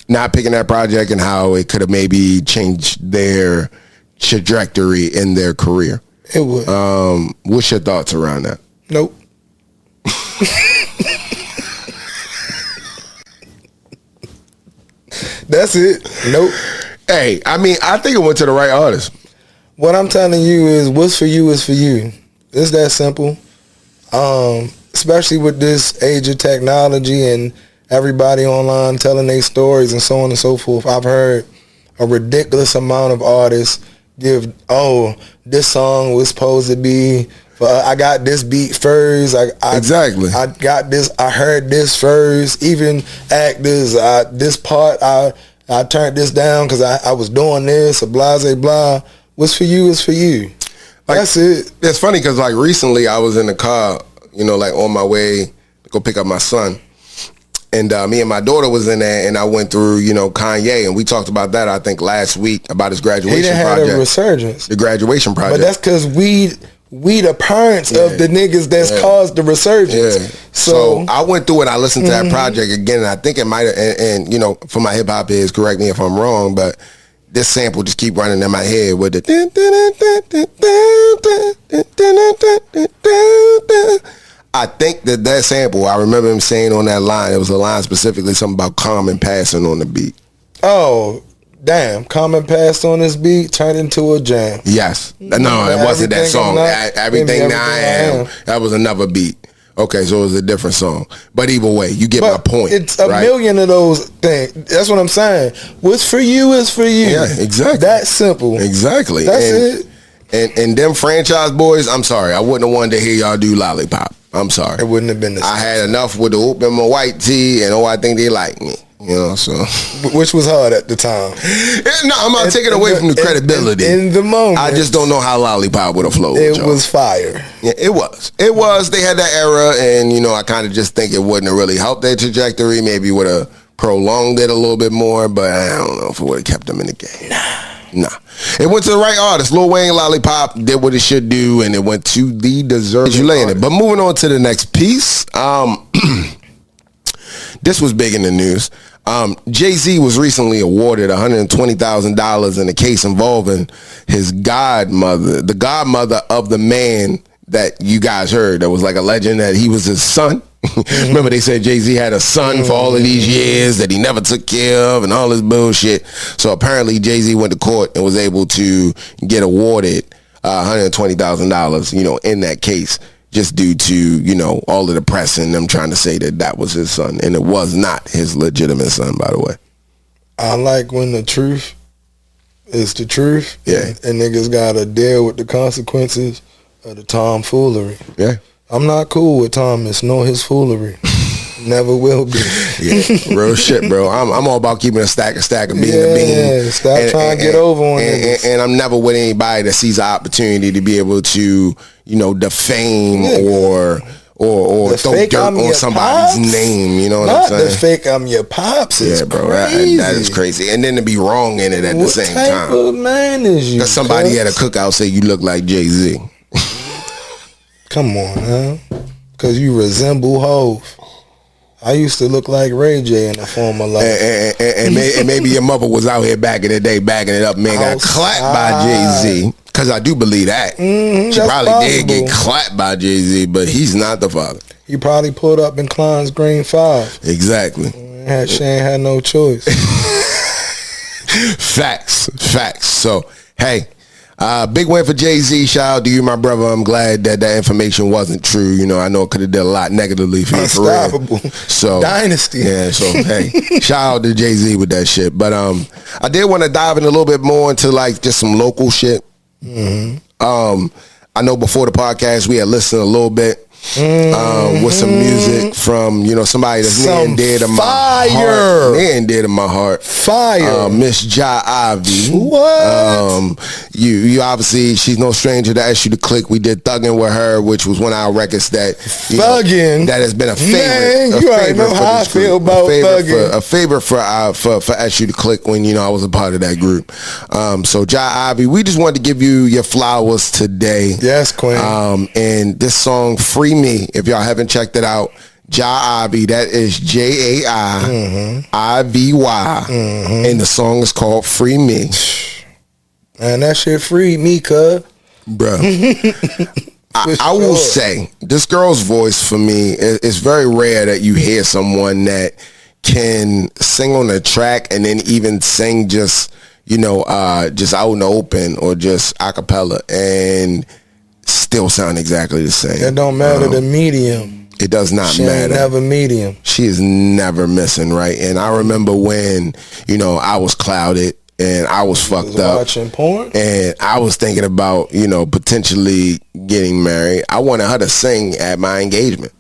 not picking that project and how it could have maybe changed their trajectory in their career. It would. What's your thoughts around that? Nope. That's it. Nope. Hey, I mean, I think it went to the right artist. What I'm telling you is, what's for you is for you. It's that simple. Especially with this age of technology and everybody online telling their stories and so on and so forth. I've heard a ridiculous amount of artists give, this song was supposed to be, I got this beat first. Exactly. I got this. I heard this first. Even actors, this part, I turned this down because I was doing this, blah, blah, blah. What's for you is for you. Like, that's it. It's funny because like recently I was in the car, you know, like on my way to go pick up my son. And me and my daughter was in there, and I went through, you know, Kanye, and we talked about that, I think, last week, about his graduation he done project. Had a resurgence. The graduation project. But that's because we the parents of the niggas that's caused the resurgence. Yeah. So I went through it, I listened to that project again, and I think it might have, and you know, for my hip-hop heads, correct me if I'm wrong, but this sample just keep running in my head with the I think that sample, I remember him saying on that line, it was a line specifically, something about Common passing on the beat. Oh, damn. Common passed on this beat, turned into a jam. Yes. No, it wasn't that song. Everything Now I Am. That was another beat. Okay, so it was a different song. But either way, you get my point. It's a million of those things. That's what I'm saying. What's for you is for you. Yeah, exactly. That's simple. Exactly. That's it. And them franchise boys, I'm sorry, I wouldn't have wanted to hear y'all do Lollipop. I'm sorry. It wouldn't have been the same. I had enough with the whoop and my white tee, and I think they like me. You know, so which was hard at the time. No, I'm not taking away from the credibility. In the moment, I just don't know how Lollipop would have flowed. It was fire. Yeah, it was. It was. They had that era, and you know, I kind of just think it wouldn't have really helped their trajectory. Maybe would have prolonged it a little bit more, but I don't know if it would have kept them in the game. Nah. It went to the right artist. Lil Wayne, Lollipop did what it should do, and it went to the deserving artist. But moving on to the next piece, this was big in the news. Jay-Z was recently awarded $120,000 in a case involving his godmother, the godmother of the man that you guys heard. That was like a legend that he was his son. Remember they said Jay-Z had a son for all of these years that he never took care of and all this bullshit. So apparently Jay-Z went to court and was able to get awarded $120,000, you know, in that case, just due to, you know, all of the press and them trying to say that that was his son. And it was not his legitimate son, by the way. I like when the truth is the truth. Yeah. And niggas got to deal with the consequences of the tomfoolery. Yeah. I'm not cool with Thomas nor his foolery. Never will be. Yeah, real shit, bro. I'm all about keeping a stack of being a bean. Yeah, stop trying to get over on it. And I'm never with anybody that sees an opportunity to be able to, you know, defame or throw dirt on somebody's name. You know what I'm saying? Not the fake I'm your pops is bro. crazy. That is crazy. And then to be wrong in it at the same time. What type of man is you? Because somebody at a cookout say you look like Jay-Z. Come on, huh? Because you resemble Hov. I used to look like Ray J in a former life. And maybe your mother was out here back in the day, backing it up, man, got clapped by Jay-Z. Because I do believe that. She probably did get clapped by Jay-Z, but he's not the father. He probably pulled up in Klein's Green 5. Exactly. She ain't had no choice. Facts. So, hey. Big win for Jay-Z. Shout out to you, my brother. I'm glad that information wasn't true. You know, I know it could have did a lot negatively for you. Unstoppable. So Dynasty. Yeah. So hey, shout out to Jay-Z with that shit. But I did want to dive in a little bit more into like just some local shit. I know before the podcast we had listened a little bit. With some music from, you know, somebody that's near and dear to my heart. Near and dear to my heart. Fire. Miss Ja Ivy. What? You obviously, she's no stranger to Ask You to Click. We did Thuggin' with her, which was one of our records that Thuggin'. That has been a favorite. Man, you already know how I feel about Thuggin'. A favorite for Ask You to Click when, you know, I was a part of that group. So Ja Ivy, we just wanted to give you your flowers today. Yes, Queen. And this song, Free Me, if y'all haven't checked it out, Ja Ivy, that is Jaivy, and the song is called Free Me. Man, that shit freed me, cuz. Bruh. I will say, this girl's voice for me, it's very rare that you hear someone that can sing on a track and then even sing just, you know, just out in the open or just a cappella and still sound exactly the same. It don't matter the medium. It does not she matter. Ain't never medium. She is never missing, right? And I remember when, you know, I was clouded and I was fucked up. Watching porn? And I was thinking about, you know, potentially getting married. I wanted her to sing at my engagement.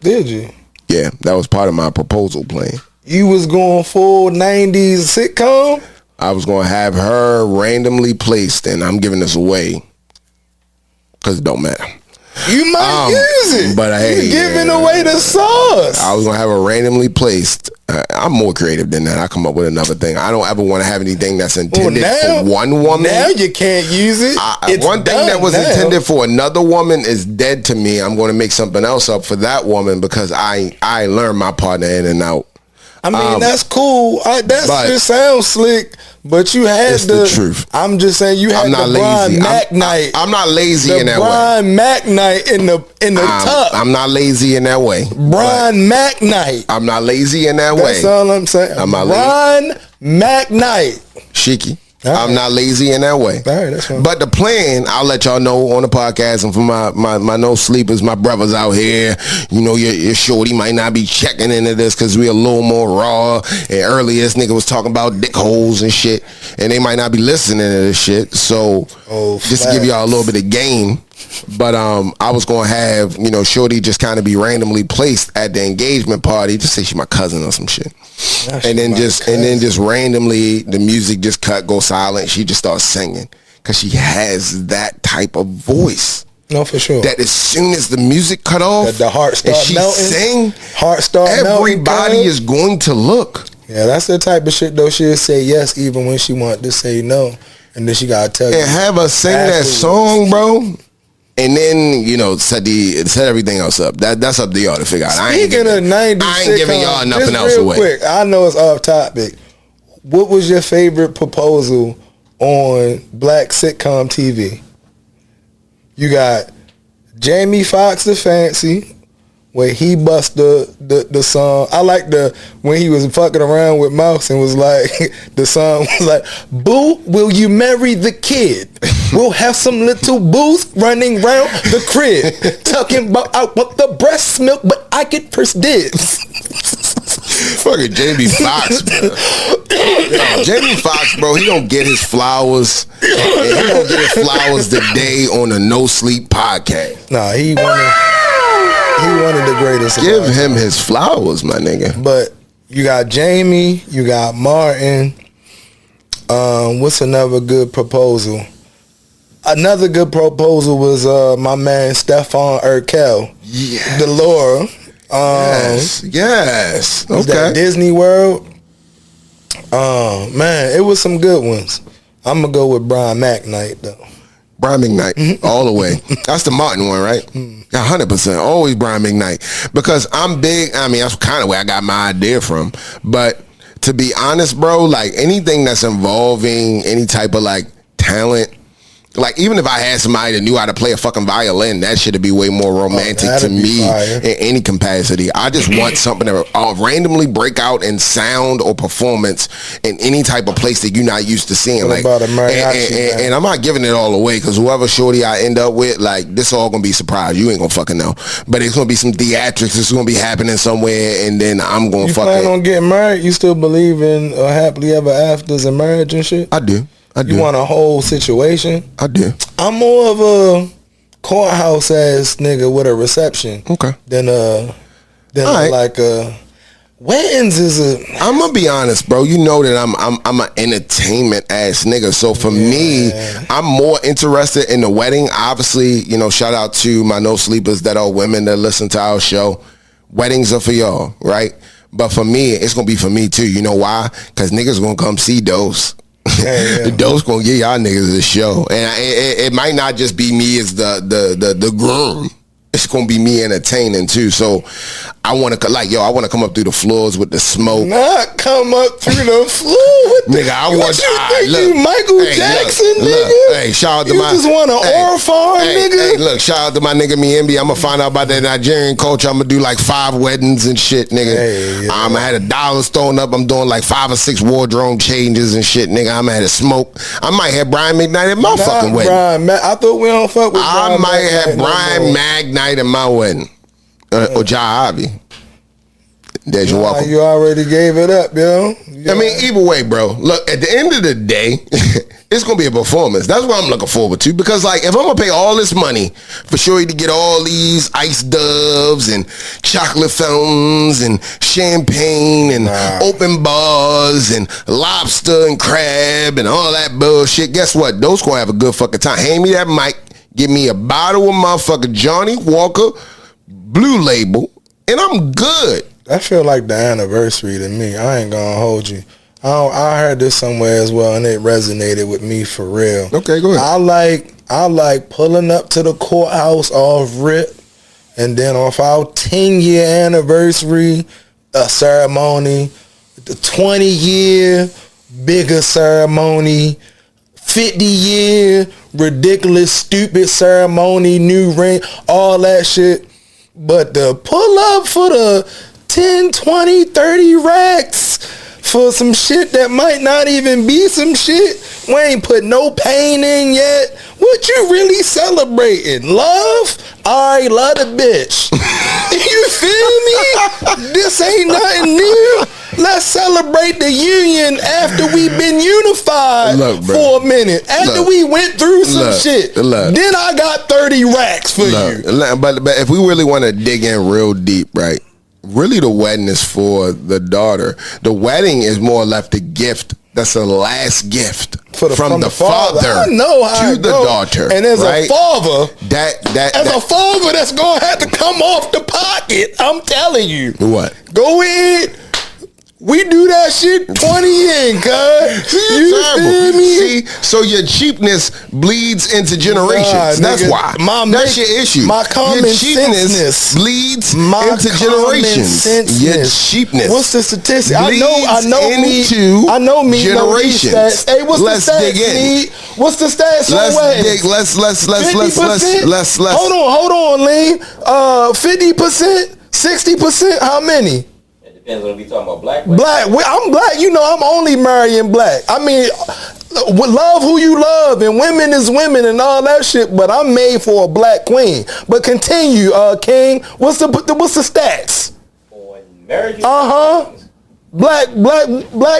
Did you? Yeah, that was part of my proposal plan. You was going full 90s sitcom? I was gonna have her randomly placed, and I'm giving this away because it don't matter. You might use it, but hey, you're giving away the sauce. I was gonna have her randomly placed. I'm more creative than that. I come up with another thing. I don't ever want to have anything that's intended for one woman. Now you can't use it. One thing that was intended for another woman is dead to me. I'm going to make something else up for that woman because I learned my partner in and out. I mean, that's cool. Just sounds slick, but you had the truth. I'm just saying you had the Brian Mac night. I'm not lazy in that way. Brian Mac night in the tuck. I'm not lazy in that way. Brian Mac night. I'm not lazy in that way. That's all I'm saying. I'm not Brian Mac night. Shiki. Right. I'm not lazy in that way. All right, that's fine. But the plan, I'll let y'all know on the podcast, and for my no sleepers, my brothers out here, you know, your shorty might not be checking into this because we a little more raw. And earlier, this nigga was talking about dick holes and shit, and they might not be listening to this shit. So just to give y'all a little bit of game. But I was gonna have, you know, shorty just kind of be randomly placed at the engagement party, just say she my cousin or some shit, and then just randomly the music just go silent. She just starts singing because she has that type of voice. No, for sure. That as soon as the music cut off, the heart starts melting. Everybody is going to look. Yeah, that's the type of shit though. She'll say yes even when she want to say no, and then she gotta tell you and have her sing that song, bro. And then, you know, set everything else up. That's up to y'all to figure out. Speaking of 90s I ain't giving y'all nothing else away. Quick, I know it's off topic. What was your favorite proposal on black sitcom TV? You got Jamie Foxx the Fancy, where he bust the song. I like when he was fucking around with Mouse and was like, the song was like, "Boo, will you marry the kid? We'll have some little boos running round the crib, talking about I want the breast milk, but I get first dibs." Fucking Jamie Foxx, bro. Yo, Jamie Foxx, bro, he don't get his flowers. And he don't get his flowers today on the No Sleep podcast. Nah, he one of the greatest. Give him his flowers, my nigga. But you got Jamie, you got Martin. What's another good proposal? Another good proposal was my man Stefan Urkel. Yeah. The Laura. Yes. Was Okay. that Disney World? Man, it was some good ones. I'm gonna go with Brian McKnight though. Brian McKnight, all the way. That's the Martin one, right? 100%. Always Brian McKnight. Because I'm big. I mean, that's kind of where I got my idea from. But to be honest, bro, like anything that's involving any type of like talent, like even if I had somebody that knew how to play a fucking violin, that should be way more romantic to me in any capacity. I just want something to randomly break out in sound or performance in any type of place that you're not used to seeing. What like, about a mariachi, and I'm not giving it all away because whoever shorty I end up with, like this all gonna be surprise. You ain't gonna fucking know, but it's gonna be some theatrics. It's gonna be happening somewhere, and then I'm gonna You plan on getting married? You still believe in happily ever afters and marriage and shit? I do. You want a whole situation? I do. I'm more of a courthouse ass nigga with a reception. Okay. Than right. like weddings is a. I'm gonna be honest, bro. You know that I'm an entertainment ass nigga. So for me, I'm more interested in the wedding. Obviously, you know, shout out to my no sleepers that are women that listen to our show. Weddings are for y'all, right? But for me, it's gonna be for me too. You know why? Because niggas gonna come see Dos. The Dos gonna give y'all niggas a show, and it might not just be me as the groom. It's gonna be me entertaining too. So I want to I want to come up through the floors with the smoke. Not come up through the floor with nigga. I want you Michael Jackson, nigga. Hey, shout out to you just want an orphan, nigga. Hey, look, shout out to my nigga Miembi. I'm gonna find out about that Nigerian culture. I'm gonna do like 5 weddings and shit, nigga. I'm gonna have $1 thrown up. I'm doing like 5 or 6 wardrobe changes and shit, nigga. I'm gonna have smoke. I might have Brian McKnight at my fucking wedding. I thought we don't fuck with. I might have Brian McKnight at my wedding, or Jai Ivy. Dej, you're welcome. You already gave it up, yo. I mean, either way, bro. Look, at the end of the day, it's gonna be a performance. That's what I'm looking forward to. Because, like, if I'm gonna pay all this money for Shorty to get all these ice doves and chocolate fountains and champagne and open bars and lobster and crab and all that bullshit, guess what? Those gonna have a good fucking time. Hand me that mic. Give me a bottle of motherfucking Johnny Walker Blue Label, and I'm good. That feel like the anniversary to me. I ain't gonna hold you. I heard this somewhere as well, and it resonated with me for real. Okay, go ahead. I like pulling up to the courthouse off rip, and then off our 10-year anniversary ceremony, the 20-year bigger ceremony, 50-year ridiculous stupid ceremony, new ring, all that shit. But the pull up for the 10, 20, 30 racks for some shit that might not even be some shit. We ain't put no pain in yet. What you really celebrating? Love? I love the bitch. You feel me? This ain't nothing new. Let's celebrate the union after we've been unified for a minute. After we went through some shit. Then I got 30 racks for you. But if we really want to dig in real deep, right? Really, the wedding is for the daughter. The wedding is more or less the gift. That's the last gift from the father I know how to the daughter. And as a father, a father, that's gonna have to come off the pocket. I'm telling you. What? Go in. We do that shit 20 in, cuz. You feel me? See, so your cheapness bleeds into generations. That's why. That's your issue. My common your cheapness bleeds into generations. Your cheapness. What's the statistic? I know me. Generations. Hey, what's let's the stats? dig in. What's the stats? Let's Hold on, Lee. 50%, 60%. How many? Depends on if we talking about black. I'm black. You know, I'm only marrying black. I mean, love who you love, and women is women and all that shit. But I'm made for a black queen. But continue, King. What's the stats? On marriage. Black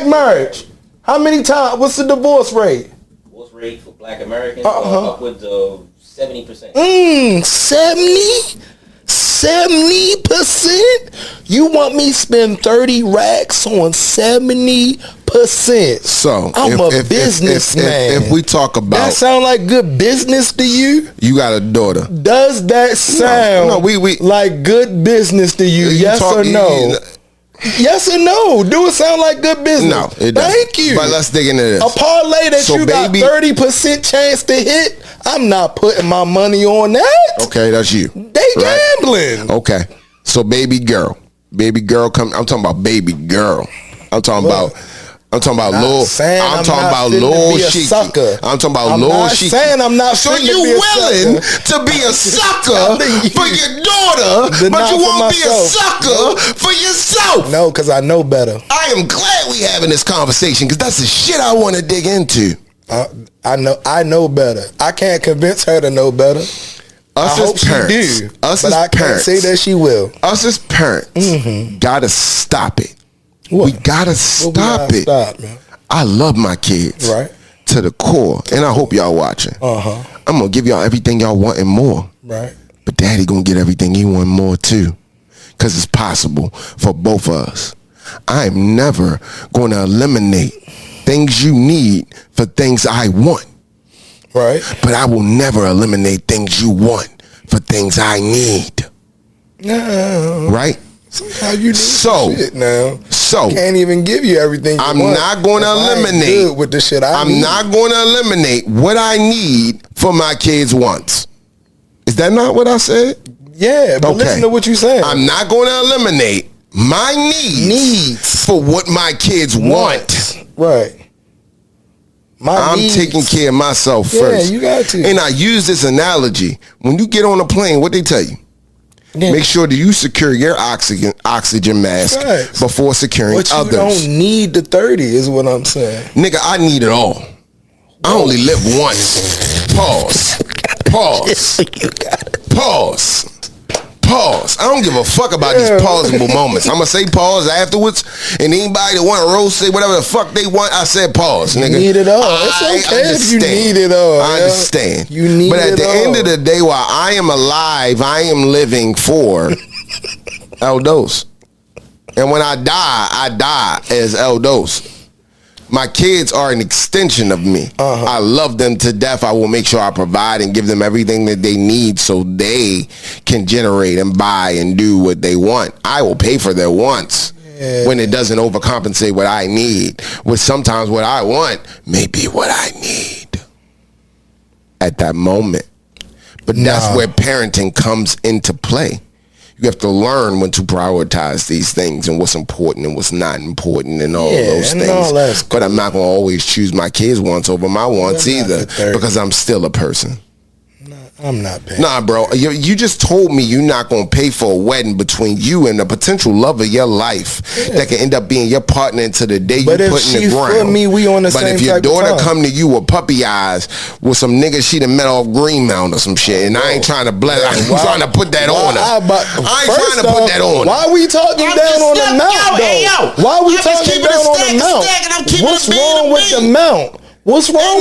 marriage. How many times? What's the divorce rate? Divorce rate for black Americans upwards of 70%. 70%? You want me to spend 30 racks on 70%? So I'm a businessman. If we talk about that, sound like good business to you? You got a daughter. Does that sound like good business to you? Yes or no? Yes or no? Do it sound like good business? No, it doesn't. Thank you. But let's dig into this. A parlay that you got 30% chance to hit, I'm not putting my money on that. Okay, that's you. They gambling. Okay. So baby girl come. I'm talking about baby girl. I'm talking about Lil Shiki. I'm talking about Lil Shiki. Saying I'm not. So you willing to be a sucker for your daughter, but you won't be a sucker for yourself? No, because I know better. I am glad we having this conversation because that's the shit I want to dig into. I know better. I can't convince her to know better. I hope she do, but I can't say that she will. Us as parents gotta stop it. What? We gotta stop it. Man. I love my kids to the core, and I hope y'all watching. I'm gonna give y'all everything y'all want and more. Right. But daddy gonna get everything he want more too, because it's possible for both of us. I am never going to eliminate things you need for things I want. Right. But I will never eliminate things you want for things I need. No. Right? Somehow you need shit now. So can't even give you everything you I'm want. not going to eliminate with the shit I need. I'm not going to eliminate what I need for my kids' wants. Is that not what I said? Yeah, but listen to what you're saying. I'm not going to eliminate my needs for what my kids want. Right. I'm taking care of myself first. Yeah, you got to. And I use this analogy. When you get on a plane, what they tell you? Yeah. Make sure that you secure your oxygen mask before securing others. But you don't need the 30 is what I'm saying. Nigga, I need it all. I only live once. Pause. You got it. Pause. I don't give a fuck about these pausable moments. I'm gonna say pause afterwards, and anybody that want to roast, say whatever the fuck they want, I said pause, nigga. You need it all. It's okay if you need it all. I understand. You need it all. But at the end of the day, while I am alive, I am living for L-Dos. And when I die as L-Dos. My kids are an extension of me. I love them to death. I will make sure I provide and give them everything that they need so they can generate and buy and do what they want. I will pay for their wants when it doesn't overcompensate what I need. Which sometimes what I want may be what I need at that moment. But that's where parenting comes into play. You have to learn when to prioritize these things and what's important and what's not important and all those things. But I'm not going to always choose my kids' wants over my wants either because I'm still a person. I'm not paying. Nah, bro. You just told me you're not going to pay for a wedding between you and the potential love of your life that can end up being your partner until the day you put in the ground. For me, we on the same type of time. But if your daughter come to you with puppy eyes with some nigga she done met off Greenmount or some shit, and I ain't trying to bless, I'm trying to put that on her. I ain't trying to put that on her. Why we talking down on the mount, though? Why we talking down on the mount? What's wrong with the mount? What's wrong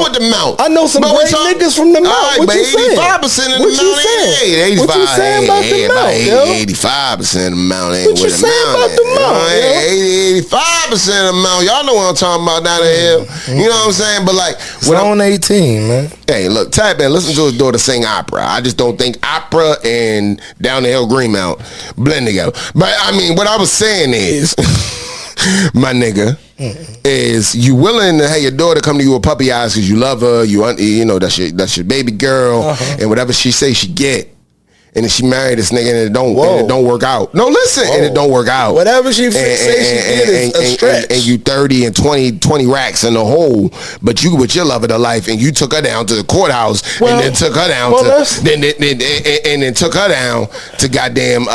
with the mount? I know some great niggas from the mount. What you saying? 85% of the mount ain't. What you saying about the mount, yo? 85% of the mount ain't. What you saying about the mount, yo? 85% of the mount. Y'all know what I'm talking about down the hill. You know what I'm saying? But like, when I'm 18, man. Hey, look, tap in. Listen to his daughter sing opera. I just don't think opera and down the hill Greenmount blend together. But I mean, what I was saying is, my nigga, is you willing to have your daughter come to you with puppy eyes because you love her, you know that's your baby girl, and whatever she say she get, and then she married this nigga and it don't work out. No, listen, and it don't work out. Whatever she say she get is a stretch. And you 30 and 20 racks in the hole, but you with your love of the life, and you took her down to the courthouse, and then took her down then took her down to goddamn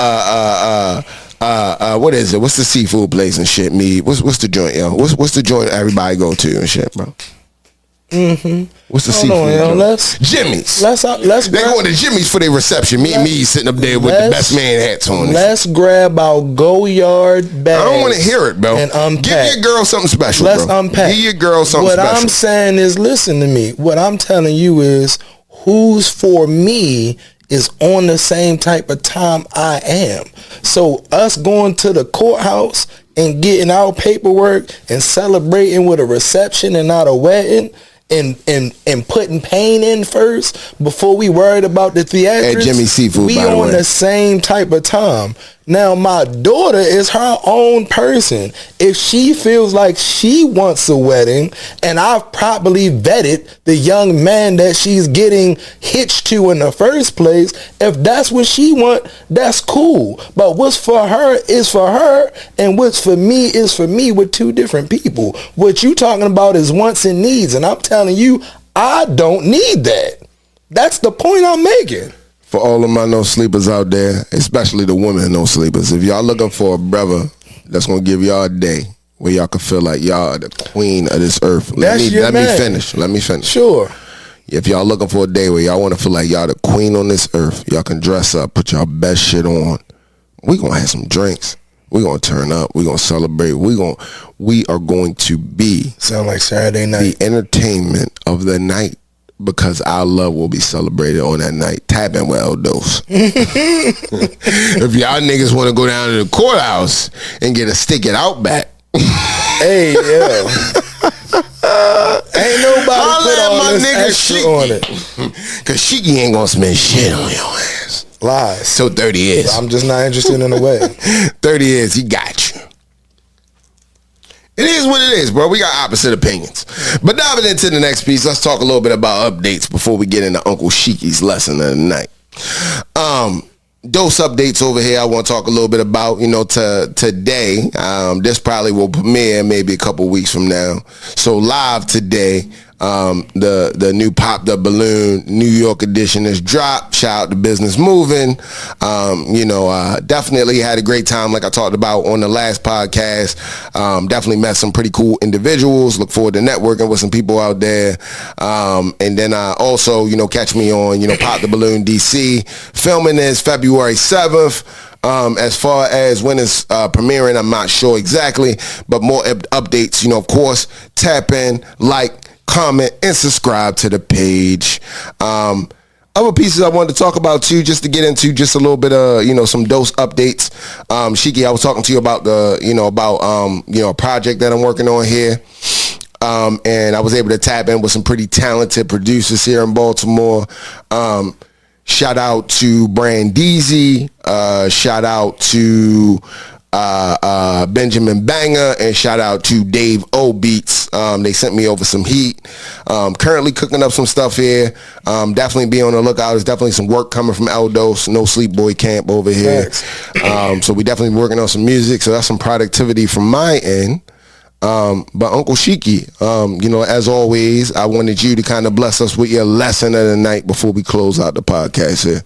what is it? What's the seafood place and shit? What's the joint, yo? What's the joint everybody go to and shit, bro? What's the seafood joint? Jimmy's. They going to Jimmy's for their reception. Me sitting up there with the best man hats on. Let's grab our go-yard bags. I don't want to hear it, bro. And unpack. Give your girl something special, Let's bro. unpack. Give your girl something special. What I'm saying is, listen to me. What I'm telling you is, who's for me is on the same type of time I am. So us going to the courthouse and getting our paperwork and celebrating with a reception and not a wedding and putting pain in first before we worried about the theatrics. At Jimmy's Seafood, we by the way. on the same type of time. Now, my daughter is her own person. If she feels like she wants a wedding, and I've properly vetted the young man that she's getting hitched to in the first place, if that's what she want, that's cool. But what's for her is for her, and what's for me is for me with two different people. What you talking about is wants and needs, and I'm telling you, I don't need that. That's the point I'm making. For all of my no sleepers out there, especially the women no sleepers, if y'all looking for a brother that's gonna give y'all a day where y'all can feel like y'all are the queen of this earth, let me finish. Sure. If y'all looking for a day where y'all want to feel like y'all the queen on this earth, y'all can dress up, put y'all best shit on. We gonna have some drinks. We gonna turn up. We gonna celebrate. We are going to be sound like Saturday night, the entertainment of the night. Because our love will be celebrated on that night. Tap in with L-Dos. If y'all niggas want to go down to the courthouse and get a stick it out back. Hey, yeah. Ain't nobody put all this extra on it. Because Shiki ain't going to spend shit on your ass. Lies. So 30 years. I'm just not interested in the way. 30 years, he got you. It is what it is, bro. We got opposite opinions. But diving into the next piece, let's talk a little bit about updates before we get into Uncle Shiki's lesson of the night. Dose updates over here I want to talk a little bit about, today. This probably will premiere maybe a couple weeks from now. So live today, The new Pop the Balloon New York edition is dropped. Shout out to Business Moving. Definitely had a great time, like I talked about on the last podcast. Definitely met some pretty cool individuals. Look forward to networking with some people out there. And then also, catch me on, Pop the Balloon DC. Filming is February 7th. As far as when it's premiering, I'm not sure exactly, but more updates, of course, tap in, like, comment, and subscribe to the page. Other pieces I wanted to talk about too, just to get into just a little bit of, some dose updates. Shiki, I was talking to you about a project that I'm working on here. And I was able to tap in with some pretty talented producers here in Baltimore. Shout out to Brandeezy. Shout out to Benjamin Banger, and shout out to Dave O Beats. They sent me over some heat. Currently cooking up some stuff here. Definitely be on the lookout. There's definitely some work coming from L-Dos. No Sleep Boy Camp over here. So we definitely working on some music. So that's some productivity from my end. But Uncle Shiki, as always, I wanted you to kind of bless us with your lesson of the night before we close out the podcast here.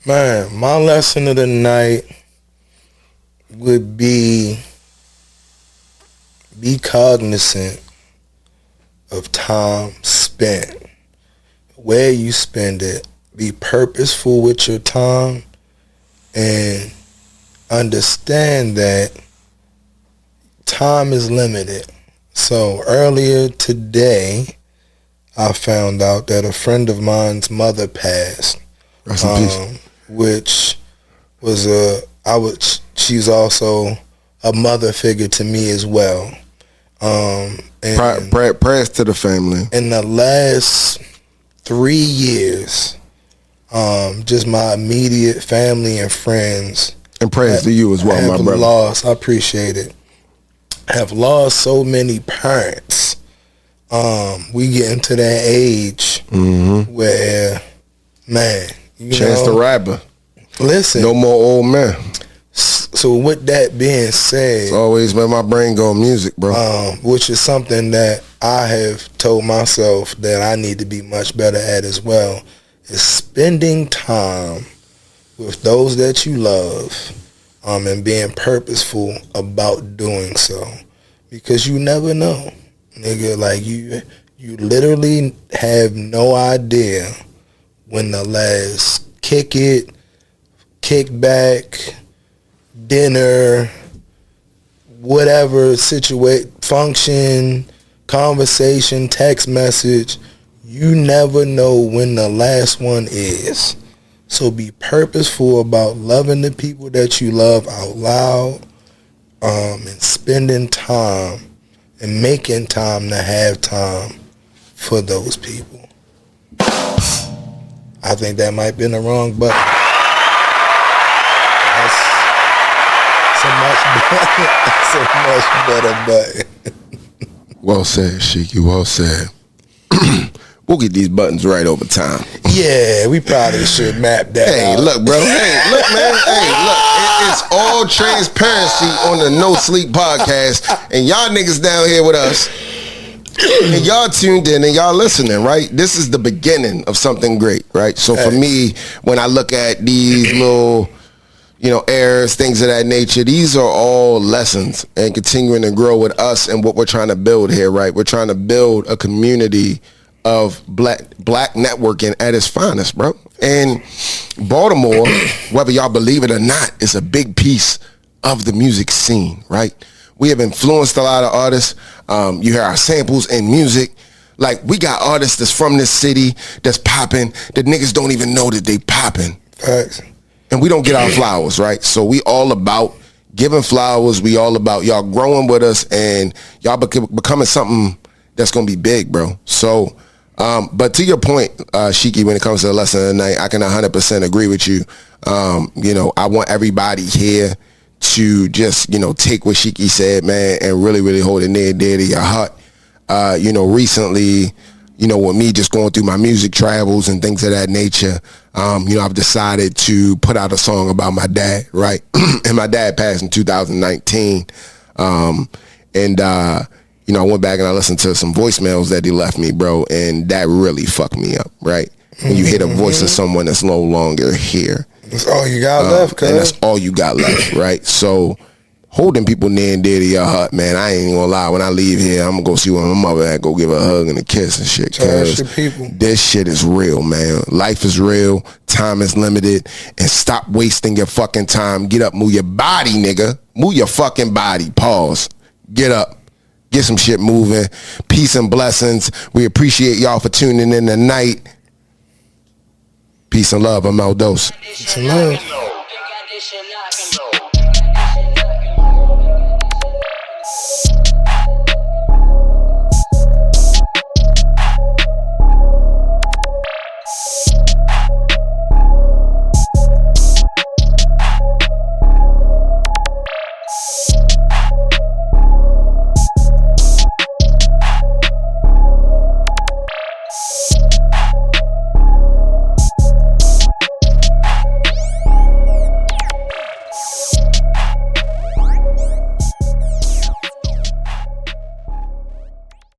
Man, my lesson of the night would be cognizant of time spent, where you spend it. Be purposeful with your time and understand that time is limited. So earlier today, I found out that a friend of mine's mother passed. Rest in peace. Which was she's also a mother figure to me as well. And prayers to the family. In the last 3 years, just my immediate family and friends. And prayers to you as well, my brother. I appreciate it. Have lost so many parents. We get into that age where, man, Chance the Rapper. Listen. No more old men. So with that being said, it's always been my brain going music, bro. Which is something that I have told myself that I need to be much better at as well, is spending time with those that you love, and being purposeful about doing so, because you never know, nigga. Like you literally have no idea when the last kickback, dinner, whatever function, conversation, text message, you never know when the last one is. So be purposeful about loving the people that you love out loud, and spending time and making time to have time for those people. I think that might be the wrong button. That's a much better button. Well said, Shiki. Well said. We'll get these buttons right over time. Yeah, we probably should map that out. Hey, look, bro. Hey, look, man. Hey, look. It's all transparency on the No Sleep podcast. And y'all niggas down here with us. And y'all tuned in and y'all listening, right? This is the beginning of something great, right? So for me, when I look at these little, errors, things of that nature, these are all lessons and continuing to grow with us and what we're trying to build here, right? We're trying to build a community of black networking at its finest, bro. And Baltimore, whether y'all believe it or not, is a big piece of the music scene, right? We have influenced a lot of artists. You hear our samples in music. Like, we got artists that's from this city that's popping that niggas don't even know that they popping. Facts. And we don't get our flowers, right? So we all about giving flowers. We all about y'all growing with us and y'all becoming something that's going to be big, bro. So, but to your point, Shiki, when it comes to the lesson of the night, I can 100% agree with you. I want everybody here to just, take what Shiki said, man, and really, really hold it near dear to your heart. Recently, with me just going through my music travels and things of that nature, I've decided to put out a song about my dad, right? And my dad passed in 2019. you know, I went back and I listened to some voicemails that they left me, bro, and that really fucked me up, right? When you hear the voice of someone that's no longer here. That's all you got left, cuz. And that's all you got left, right? So holding people near and dear to your heart, man, I ain't gonna lie. When I leave here, I'm gonna go see where my mother at, go give her a hug and a kiss and shit. Cause this shit is real, man. Life is real. Time is limited. And stop wasting your fucking time. Get up, move your body, nigga. Move your fucking body. Pause. Get up. Get some shit moving. Peace and blessings. We appreciate y'all for tuning in tonight. Peace and love. I'm L-Dos. Peace and love.